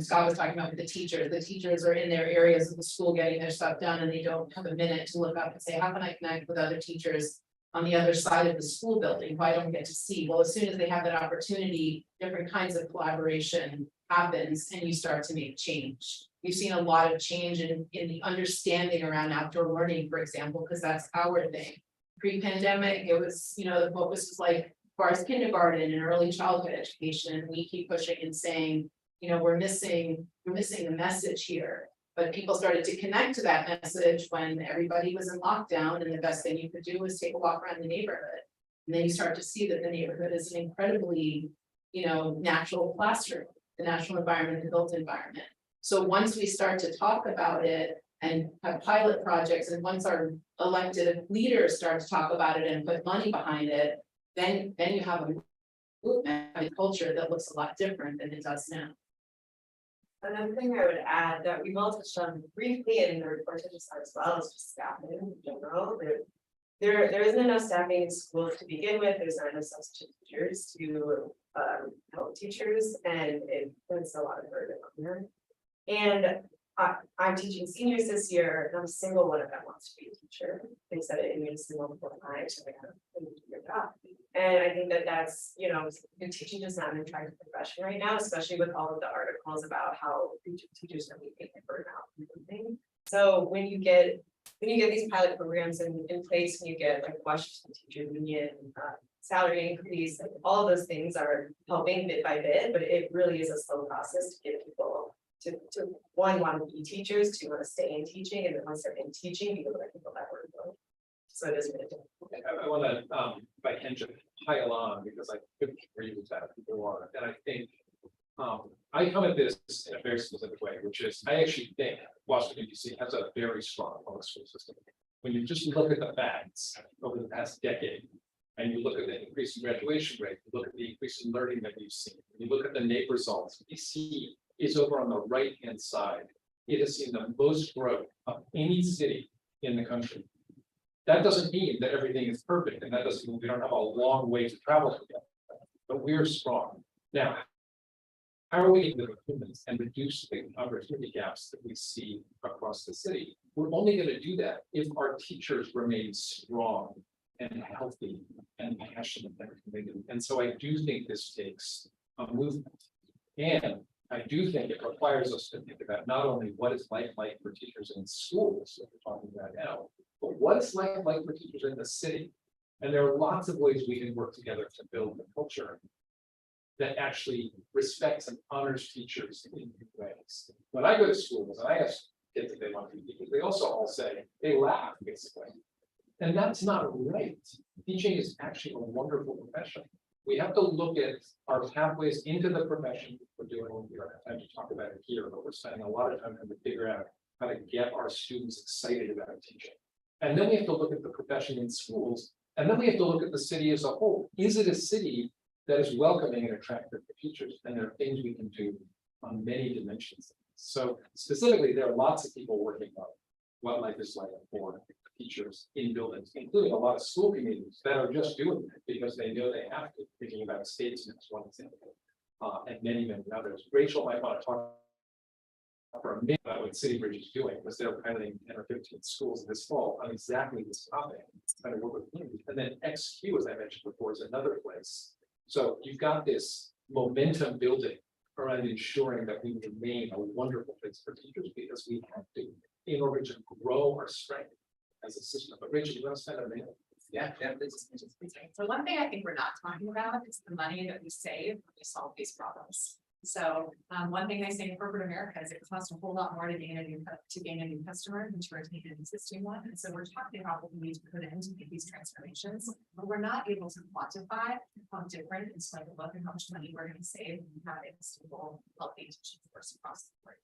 Scott was talking about with the teachers. The teachers are in their areas of the school getting their stuff done, and they don't have a minute to look up and say, how can I connect with other teachers on the other side of the school building who I don't get to see? Well, as soon as they have that opportunity, different kinds of collaboration happens and you start to make change. We've seen a lot of change in the understanding around outdoor learning, for example, because that's our thing. Pre-pandemic, it was, the focus was like, as far as kindergarten and early childhood education, and we keep pushing and saying, we're missing the message here. But people started to connect to that message when everybody was in lockdown, and the best thing you could do was take a walk around the neighborhood. And then you start to see that the neighborhood is an incredibly, natural classroom, the natural environment, the built environment. So once we start to talk about it and have pilot projects, and once our elected leaders start to talk about it and put money behind it, then you have a movement, a culture that looks a lot different than it does now. Another thing I would add that we've all touched on briefly in the report as well is just staffing in general. There isn't enough staffing in schools to begin with. There's not enough substitute teachers to help teachers, and it puts a lot of burden on them. And I'm teaching seniors this year, and not a single one of them wants to be a teacher. They said it in unison multiple times, so they have to do your job. And I think that that's, you know, teaching is not an attractive profession right now, especially with all of the articles about how teachers are being burnout and everything. So when you get these pilot programs in place, when you get like Washington Teacher Union, salary increase, like, all of those things are helping bit by bit, but it really is a slow process to get people to one, want to be teachers, to want to stay in teaching, and then once they're in teaching, you know, people that work. So it is really difficult. I want to, if I can just pile on, because I couldn't agree with that before, and I think, I come at this in a very specific way, which is, I actually think Washington DC has a very strong public school system. When you just look at the facts over the past decade, and you look at the increase in graduation rate, you look at the increase in learning that we've seen, you look at the NAEP results, DC is over on the right-hand side. It has seen the most growth of any city in the country. That doesn't mean that everything is perfect, and that doesn't mean we don't have a long way to travel together, but we're strong. Now, how are we able to humans and reduce the opportunity gaps that we see across the city? We're only going to do that if our teachers remain strong and healthy and passionate and committed. And so I do think this takes a movement. And I do think it requires us to think about not only what is life like for teachers in schools that we're talking about now, but what is life like for teachers in the city. And there are lots of ways we can work together to build a culture that actually respects and honors teachers in new ways. When I go to schools and I ask kids if they want to be teachers, they also all say, they laugh basically. And that's not right. Teaching is actually a wonderful profession. We have to look at our pathways into the profession. We're doing what we don't have time to talk about it here, but we're spending a lot of time trying to figure out how to get our students excited about teaching. And then we have to look at the profession in schools, and then we have to look at the city as a whole. Is it a city that is welcoming and attractive to teachers? And there are things we can do on many dimensions. So specifically, there are lots of people working on what life is like for teachers in buildings, including a lot of school communities that are just doing it because they know they have to, thinking about states as one example, and many, many others. Rachel might want to talk for a minute about what City Bridge is doing, because they're piloting 10 or 15 schools this fall on exactly this topic, trying to work with communities. And then XQ, as I mentioned before, is another place. So you've got this momentum building around ensuring that we remain a wonderful place for teachers, because we have to, in order to grow our strength as a system. But Rachel, you want to spend a minute? Yeah. So one thing I think we're not talking about is the money that we save when we solve these problems. So one thing they say in corporate America is it costs a whole lot more to gain a new customer than to retain an existing one. And so we're talking about what we need to put in to make these transformations, but we're not able to quantify how different it's like to look at how much money we're going to save and having a stable, healthy teaching force across the board.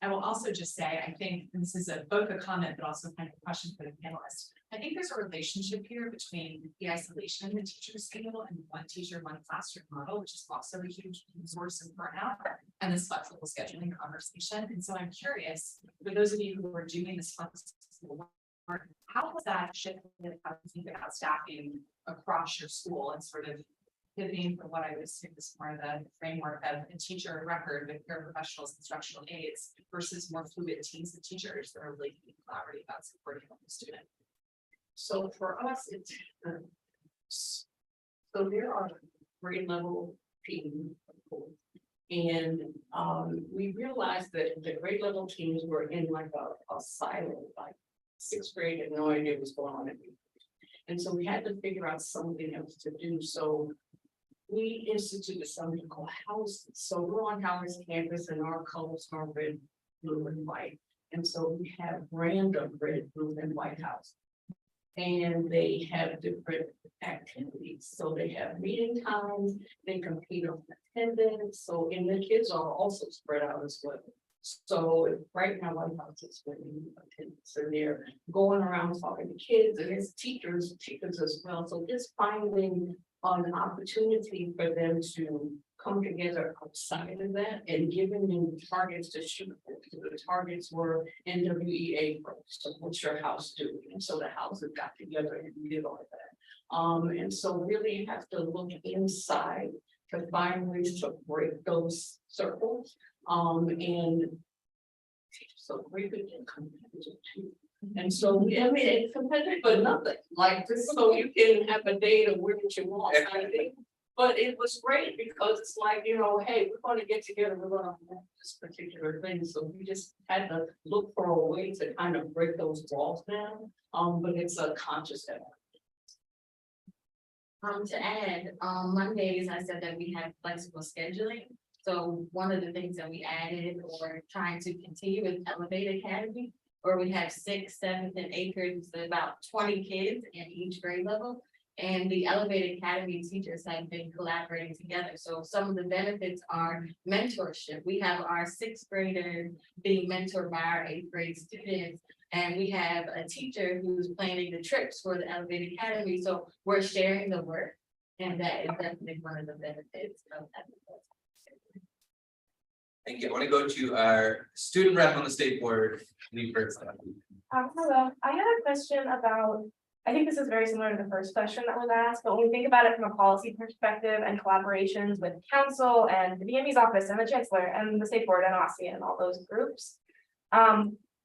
I will also just say, I think and this is both a comment, but also kind of a question for the panelists. I think there's a relationship here between the isolation in the teacher scale and one teacher, one classroom model, which is also a huge source of burnout, and this flexible scheduling conversation. And so I'm curious, for those of you who are doing this flexible work, how has that shifted how you think about staffing across your school and sort of pivoting from what I would assume is more the framework of a teacher record with paraprofessionals, instructional aides versus more fluid teams of teachers that are really collaborating about supporting the student. So for us, it's, so there are grade level teams. And we realized that the grade level teams were in like a silo, like sixth grade had no idea what was going on. And so we had to figure out something else to do. So we instituted something called houses. So we're on Howard's campus and our colors are red, blue, and white. And so we have random red, blue, and white houses. And they have different activities. So they have meeting times, they compete on attendance. So, and the kids are also spread out as well. So right now, White House is winning attendance. So they're going around talking to kids and his teachers as well. So just finding an opportunity for them to come together outside of that and giving them targets to shoot for. So the targets were NWEA first, so what's your house doing? And so the houses got together and did all of that. And so really you have to look inside to find ways to break those circles. And so we could get competitive too. And so, I mean, it's competitive, but nothing like this, so you can have a day to wear what you want kind of thing. But it was great because it's like, you know, hey, we're gonna get together, we're gonna do this particular thing, so we just had to look for a way to kind of break those walls down. But it's a conscious effort. To add, Mondays, I said that we have flexible scheduling. So one of the things that we added or trying to continue is Elevate Academy, where we have 6th, 7th, and 8th grades, so about 20 kids in each grade level. And the Elevate Academy teachers have been collaborating together. So some of the benefits are mentorship. We have our 6th graders being mentored by our 8th grade students. And we have a teacher who's planning the trips for the Elevate Academy. So we're sharing the work. And that is definitely one of the benefits of that. Thank you. I want to go to our student rep on the state board, Lee Kurtzman. Hello, I had a question about, I think this is very similar to the first question that was asked, but when we think about it from a policy perspective and collaborations with council and the DME's office and the chancellor and the state board and OSCE and all those groups.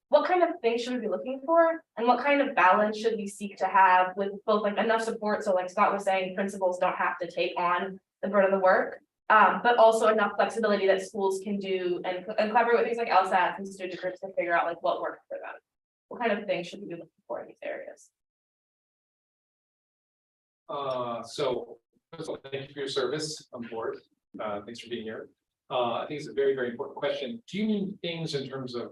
What kind of things should we be looking for? And what kind of balance should we seek to have with both like enough support? So like Scott was saying, principals don't have to take on the brunt of the work. But also enough flexibility that schools can do and collaborate with things like LSAT and student groups to figure out like what works for them. What kind of things should we be looking for in these areas? So first of all, thank you for your service on board. Thanks for being here. I think it's a very, very important question. Do you mean things in terms of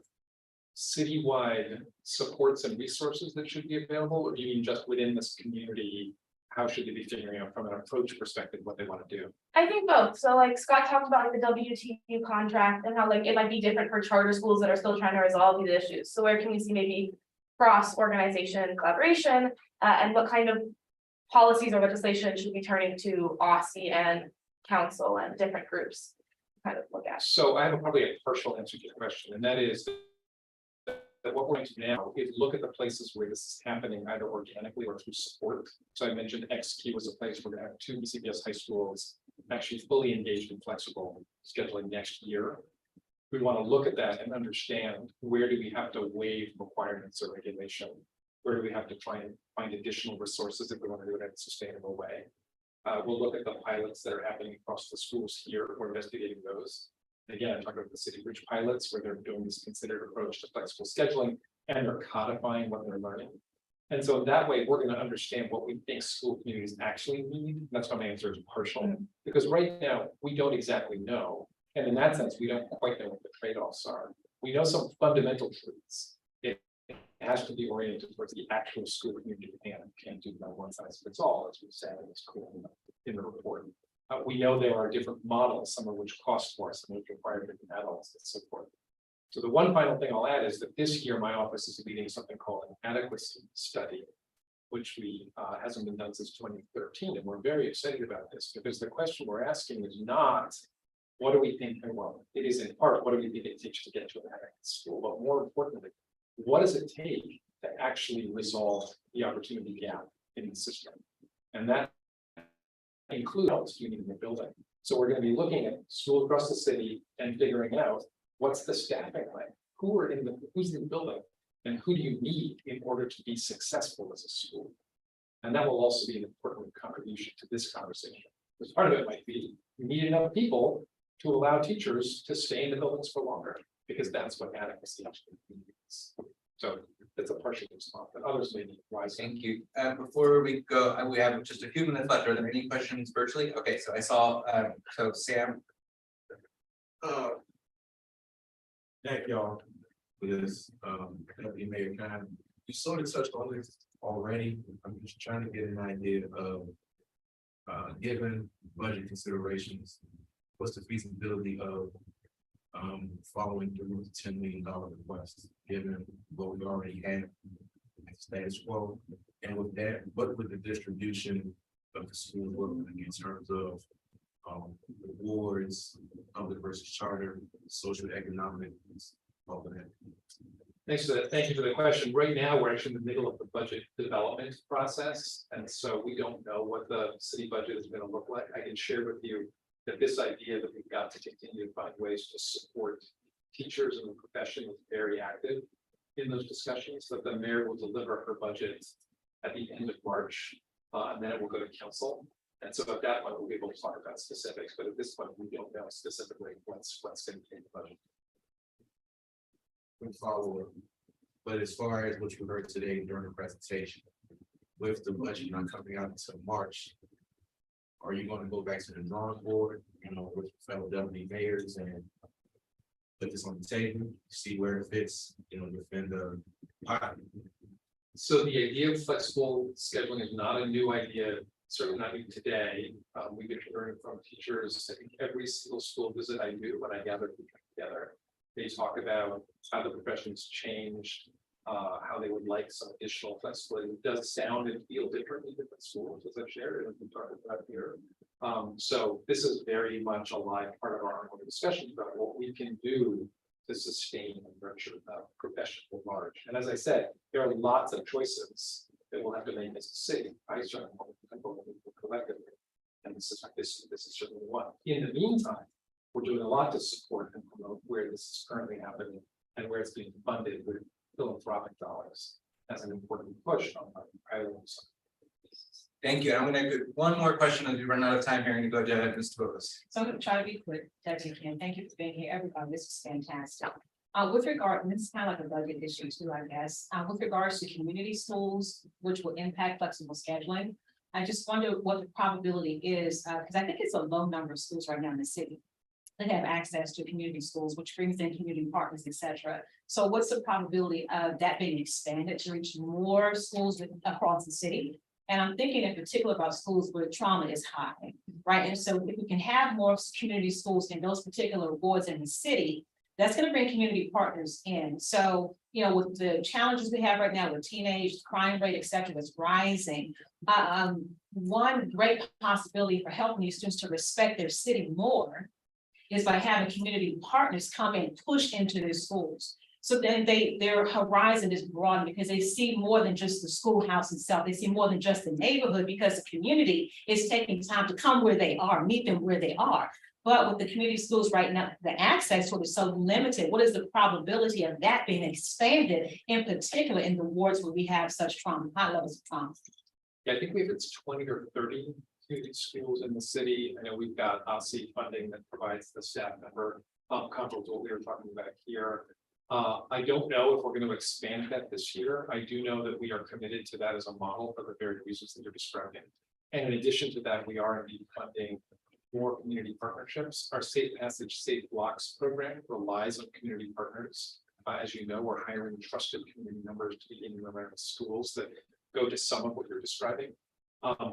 citywide supports and resources that should be available, or do you mean just within this community? How should they be figuring out from an approach perspective what they want to do? I think both. So like Scott talked about like the WTU contract and how like it might be different for charter schools that are still trying to resolve these issues. So where can we see maybe cross organization collaboration and what kind of policies or legislation should be turning to OSCE and council and different groups to kind of look at? So I have probably a partial answer to your question, and that is that what we're going to do now is look at the places where this is happening either organically or through support. So I mentioned XQ was a place where we have 2 BCBS high schools actually fully engaged in flexible scheduling next year. We want to look at that and understand where do we have to waive requirements or regulation? Where do we have to try and find additional resources if we want to do it in a sustainable way? We'll look at the pilots that are happening across the schools here. We're investigating those. Again, I'm talking about the City Bridge pilots where they're doing this considered approach to flexible scheduling and they're codifying what they're learning. And so that way we're going to understand what we think school communities actually need. That's why my answer is partial, because right now we don't exactly know. And in that sense, we don't quite know what the trade-offs are. We know some fundamental truths. It has to be oriented towards the actual school community and can't do no one size fits all, as we said in the report. We know there are different models, some of which cost more, some of which require different adults and so forth. So the one final thing I'll add is that this year my office is leading something called an adequacy study, which hasn't been done since 2013, and we're very excited about this because the question we're asking is not what do we think, well, it is in part what do we think it takes to get to an adequate school, but more importantly, what does it take to actually resolve the opportunity gap in the system, and that includes you need in the building. So we're going to be looking at schools across the city and figuring out what's the staffing like, who's in the building, and who do you need in order to be successful as a school. And that will also be an important contribution to this conversation. Because part of it might be you need enough people to allow teachers to stay in the buildings for longer, because that's what adequacy actually means. So that's a partial response, but others may be wise. Thank you. Before we go, we have just a few minutes left. Are there any questions virtually? Okay, so I saw, so Sam. Thank y'all for this, you may kind of, you sort of touched on this already. I'm just trying to get an idea of, given budget considerations, what's the feasibility of following through with $10 million request, given what we already have status quo, and with that, what would the distribution of the school look like in terms of the boards, public versus charter, social economic, all of that. Thanks for that. Thank you for the question. Right now, we're actually in the middle of the budget development process. And so we don't know what the city budget is going to look like. I can share with you that this idea that we've got to continue to find ways to support teachers in the profession is very active in those discussions, that the mayor will deliver her budget at the end of March, and then it will go to council. And so at that point, we'll be able to talk about specifics, but at this point, we don't know specifically what's going to be in the budget. Follow up. But as far as what you heard today during the presentation, with the budget not coming out until March, are you going to go back to the drawing board, with fellow deputy mayors and put this on the table, see where it fits, defend the pot? So the idea of flexible scheduling is not a new idea, certainly not new today. We've been hearing from teachers. I think every single school visit I do when I gather people together, they talk about how the profession's changed, how they would like some additional flexibility. It does sound and feel different in different schools, as I've shared, and we talked about here. So this is very much a live part of our ongoing discussions about what we can do to sustain and nurture the profession at large. And as I said, there are lots of choices that we'll have to make as a city. I certainly want to collectively, and this is certainly one. In the meantime, we're doing a lot to support and promote where this is currently happening and where it's being funded with philanthropic dollars as an important push on our priorities. Thank you. I'm gonna do one more question as we run out of time here and go to Mr. Bovis. So I'm gonna try to be quick, as you can. Thank you for being here, everybody. This is fantastic. With regard, and this is kind of like a budget issue too, I guess, with regards to community schools, which will impact flexible scheduling. I just wonder what the probability is, because I think it's a low number of schools right now in the city that have access to community schools, which brings in community partners, et cetera. So what's the probability of that being expanded to reach more schools across the city? And I'm thinking in particular about schools where trauma is high, right? And so if we can have more community schools in those particular wards in the city, that's going to bring community partners in. So, with the challenges we have right now with teenage crime rate, et cetera, that's rising, one great possibility for helping these students to respect their city more is by having community partners come and push into their schools. So then their horizon is broadened because they see more than just the schoolhouse itself. They see more than just the neighborhood because the community is taking time to come where they are, meet them where they are. But with the community schools right now, the access to it is so limited. What is the probability of that being expanded, in particular in the wards where we have such trauma, high levels of trauma? Yeah, I think we have 20 or 30 community schools in the city. I know we've got OSSI funding that provides the staff member comparable to what we were talking about here. I don't know if we're going to expand that this year. I do know that we are committed to that as a model for the very reasons that you're describing. And in addition to that, we are indeed funding more community partnerships. Our Safe Passage Safe Blocks program relies on community partners. As you know, we're hiring trusted community members to be in around schools that go to some of what you're describing.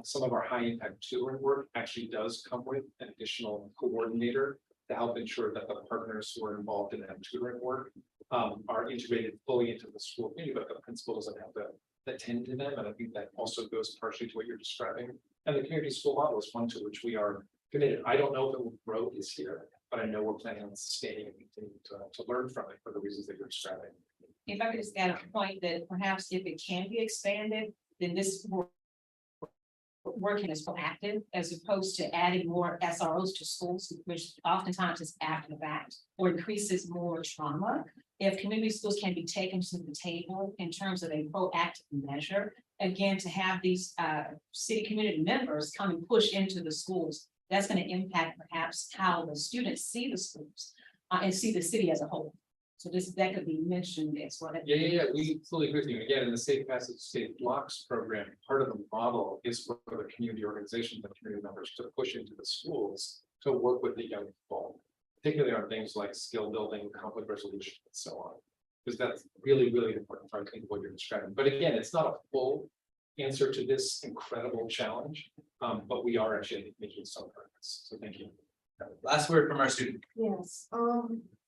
Some of our high impact tutoring work actually does come with an additional coordinator to help ensure that the partners who are involved in that tutoring work are integrated fully into the school community, but the principal doesn't have to attend to them. And I think that also goes partially to what you're describing. And the community school model is one to which we are committed. I don't know if it will grow this year, but I know we're planning on sustaining and continuing to learn from it for the reasons that you're describing. If I could just add a point that perhaps if it can be expanded, then this working is proactive as opposed to adding more SROs to schools, which oftentimes is after the fact or increases more trauma. If community schools can be taken to the table in terms of a proactive measure, again, to have these city community members come and push into the schools, that's going to impact perhaps how the students see the schools and see the city as a whole. So that could be mentioned as well. Yeah. We fully agree with you. Again, in the Safe Passage Safe Blocks program, part of the model is for the community organizations and community members to push into the schools to work with the young people, particularly on things like skill building, conflict resolution, and so on. Because that's really, really important part of what you're describing. But again, it's not a full answer to this incredible challenge, but we are actually making some progress. So thank you. Last word from our student. Yes,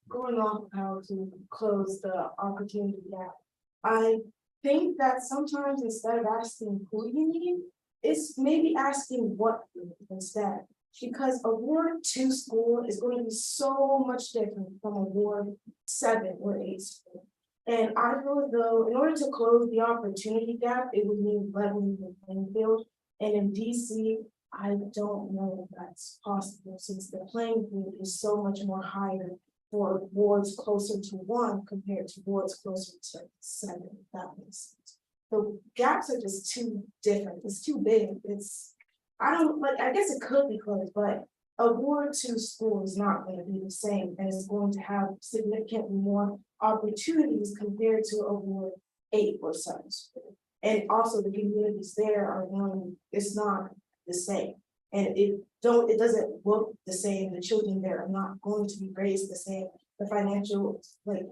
going off how to close the opportunity gap. I think that sometimes instead of asking who you need, it's maybe asking what you need instead. Because a Ward 2 school is going to be so much different from a Ward 7 or 8 school. And I feel as though in order to close the opportunity gap, it would mean leveling the playing field. And in DC, I don't know if that's possible since the playing field is so much more higher for wards closer to 1 compared to wards closer to 7, if that makes sense. The gaps are just too different. It's too big. I guess it could be closed, but a Ward 2 school is not going to be the same and it's going to have significantly more opportunities compared to a Ward 8 or 7 school. And also the communities there are it's not the same. And it doesn't look the same. The children there are not going to be raised the same. The financial,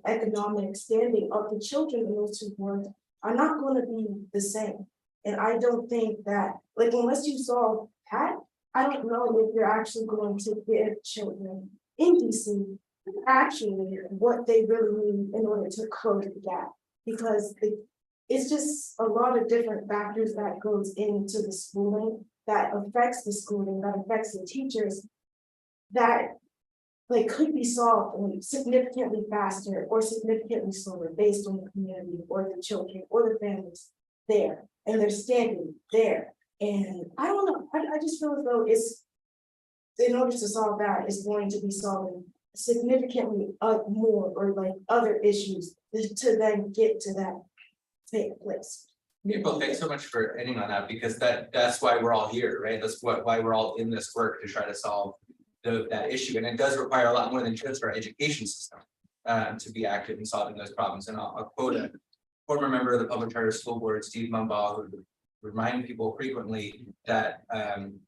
economic standing of the children in those 2 wards are not going to be the same. And I don't think that, unless you saw that, I don't know if you're actually going to give children in DC actually what they really need in order to close the gap. Because it's just a lot of different factors that goes into the schooling that affects the schooling, that affects the teachers, that could be solved significantly faster or significantly slower based on the community or the children or the families there and they're standing there. And I don't know, I just feel as though in order to solve that, it's going to be solving significantly more or other issues to then get to that same place. Well, thanks so much for ending on that, because that's why we're all here, right? That's why we're all in this work to try to solve that issue. And it does require a lot more than just our education system to be active in solving those problems. And I'll quote a former member of the Public Charter School Board, Steve Mumbaugh, who would remind people frequently that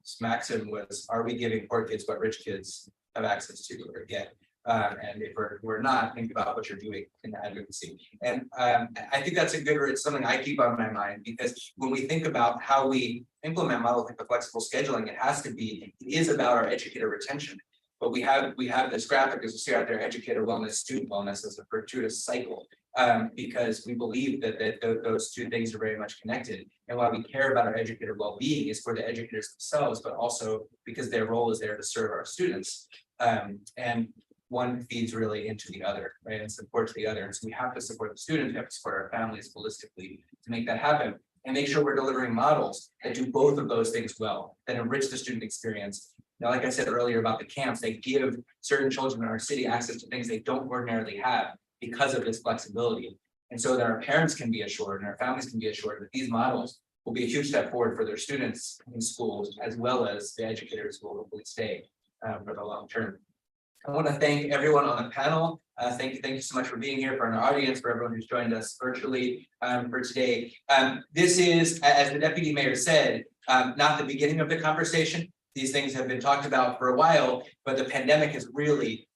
his maxim was, are we giving poor kids what rich kids have access to or get? And if we're not, think about what you're doing in advocacy. And I think that's it's something I keep on my mind, because when we think about how we implement models like the flexible scheduling, it is about our educator retention. But we have this graphic, as you see out there, educator wellness, student wellness, as a virtuous cycle, because we believe that those 2 things are very much connected. And why we care about our educator well-being is for the educators themselves, but also because their role is there to serve our students. And one feeds really into the other, right, and supports the other. And so we have to support the students, we have to support our families holistically to make that happen, and make sure we're delivering models that do both of those things well, that enrich the student experience. Now, like I said earlier about the camps, they give certain children in our city access to things they don't ordinarily have because of this flexibility. And so that our parents can be assured and our families can be assured that these models will be a huge step forward for their students in schools, as well as the educators who will hopefully stay for the long term. I want to thank everyone on the panel. Thank you so much for being here, for our audience, for everyone who's joined us virtually for today. This is, as the deputy mayor said, not the beginning of the conversation. These things have been talked about for a while, but the pandemic has really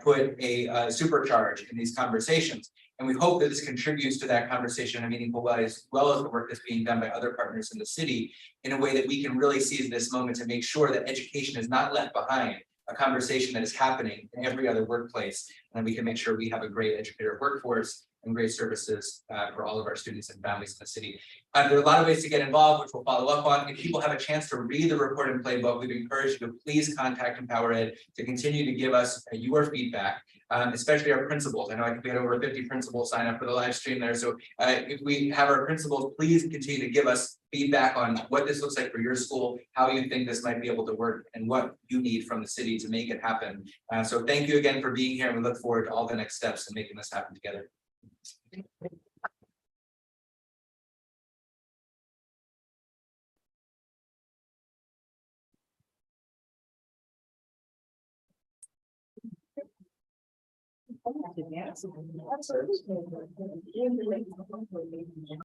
put a supercharge in these conversations. And we hope that this contributes to that conversation in a meaningful way, as well as the work that's being done by other partners in the city, in a way that we can really seize this moment to make sure that education is not left behind, a conversation that is happening in every other workplace, and we can make sure we have a great educator workforce and great services for all of our students and families in the city. There are a lot of ways to get involved, which we'll follow up on. If people have a chance to read the report and playbook, we'd encourage you to please contact EmpowerEd to continue to give us your feedback, especially our principals. I know we had over 50 principals sign up for the live stream there. So if we have our principals, please continue to give us feedback on what this looks like for your school, how you think this might be able to work, and what you need from the city to make it happen. So thank you again for being here, and we look forward to all the next steps and making this happen together. Absolutely.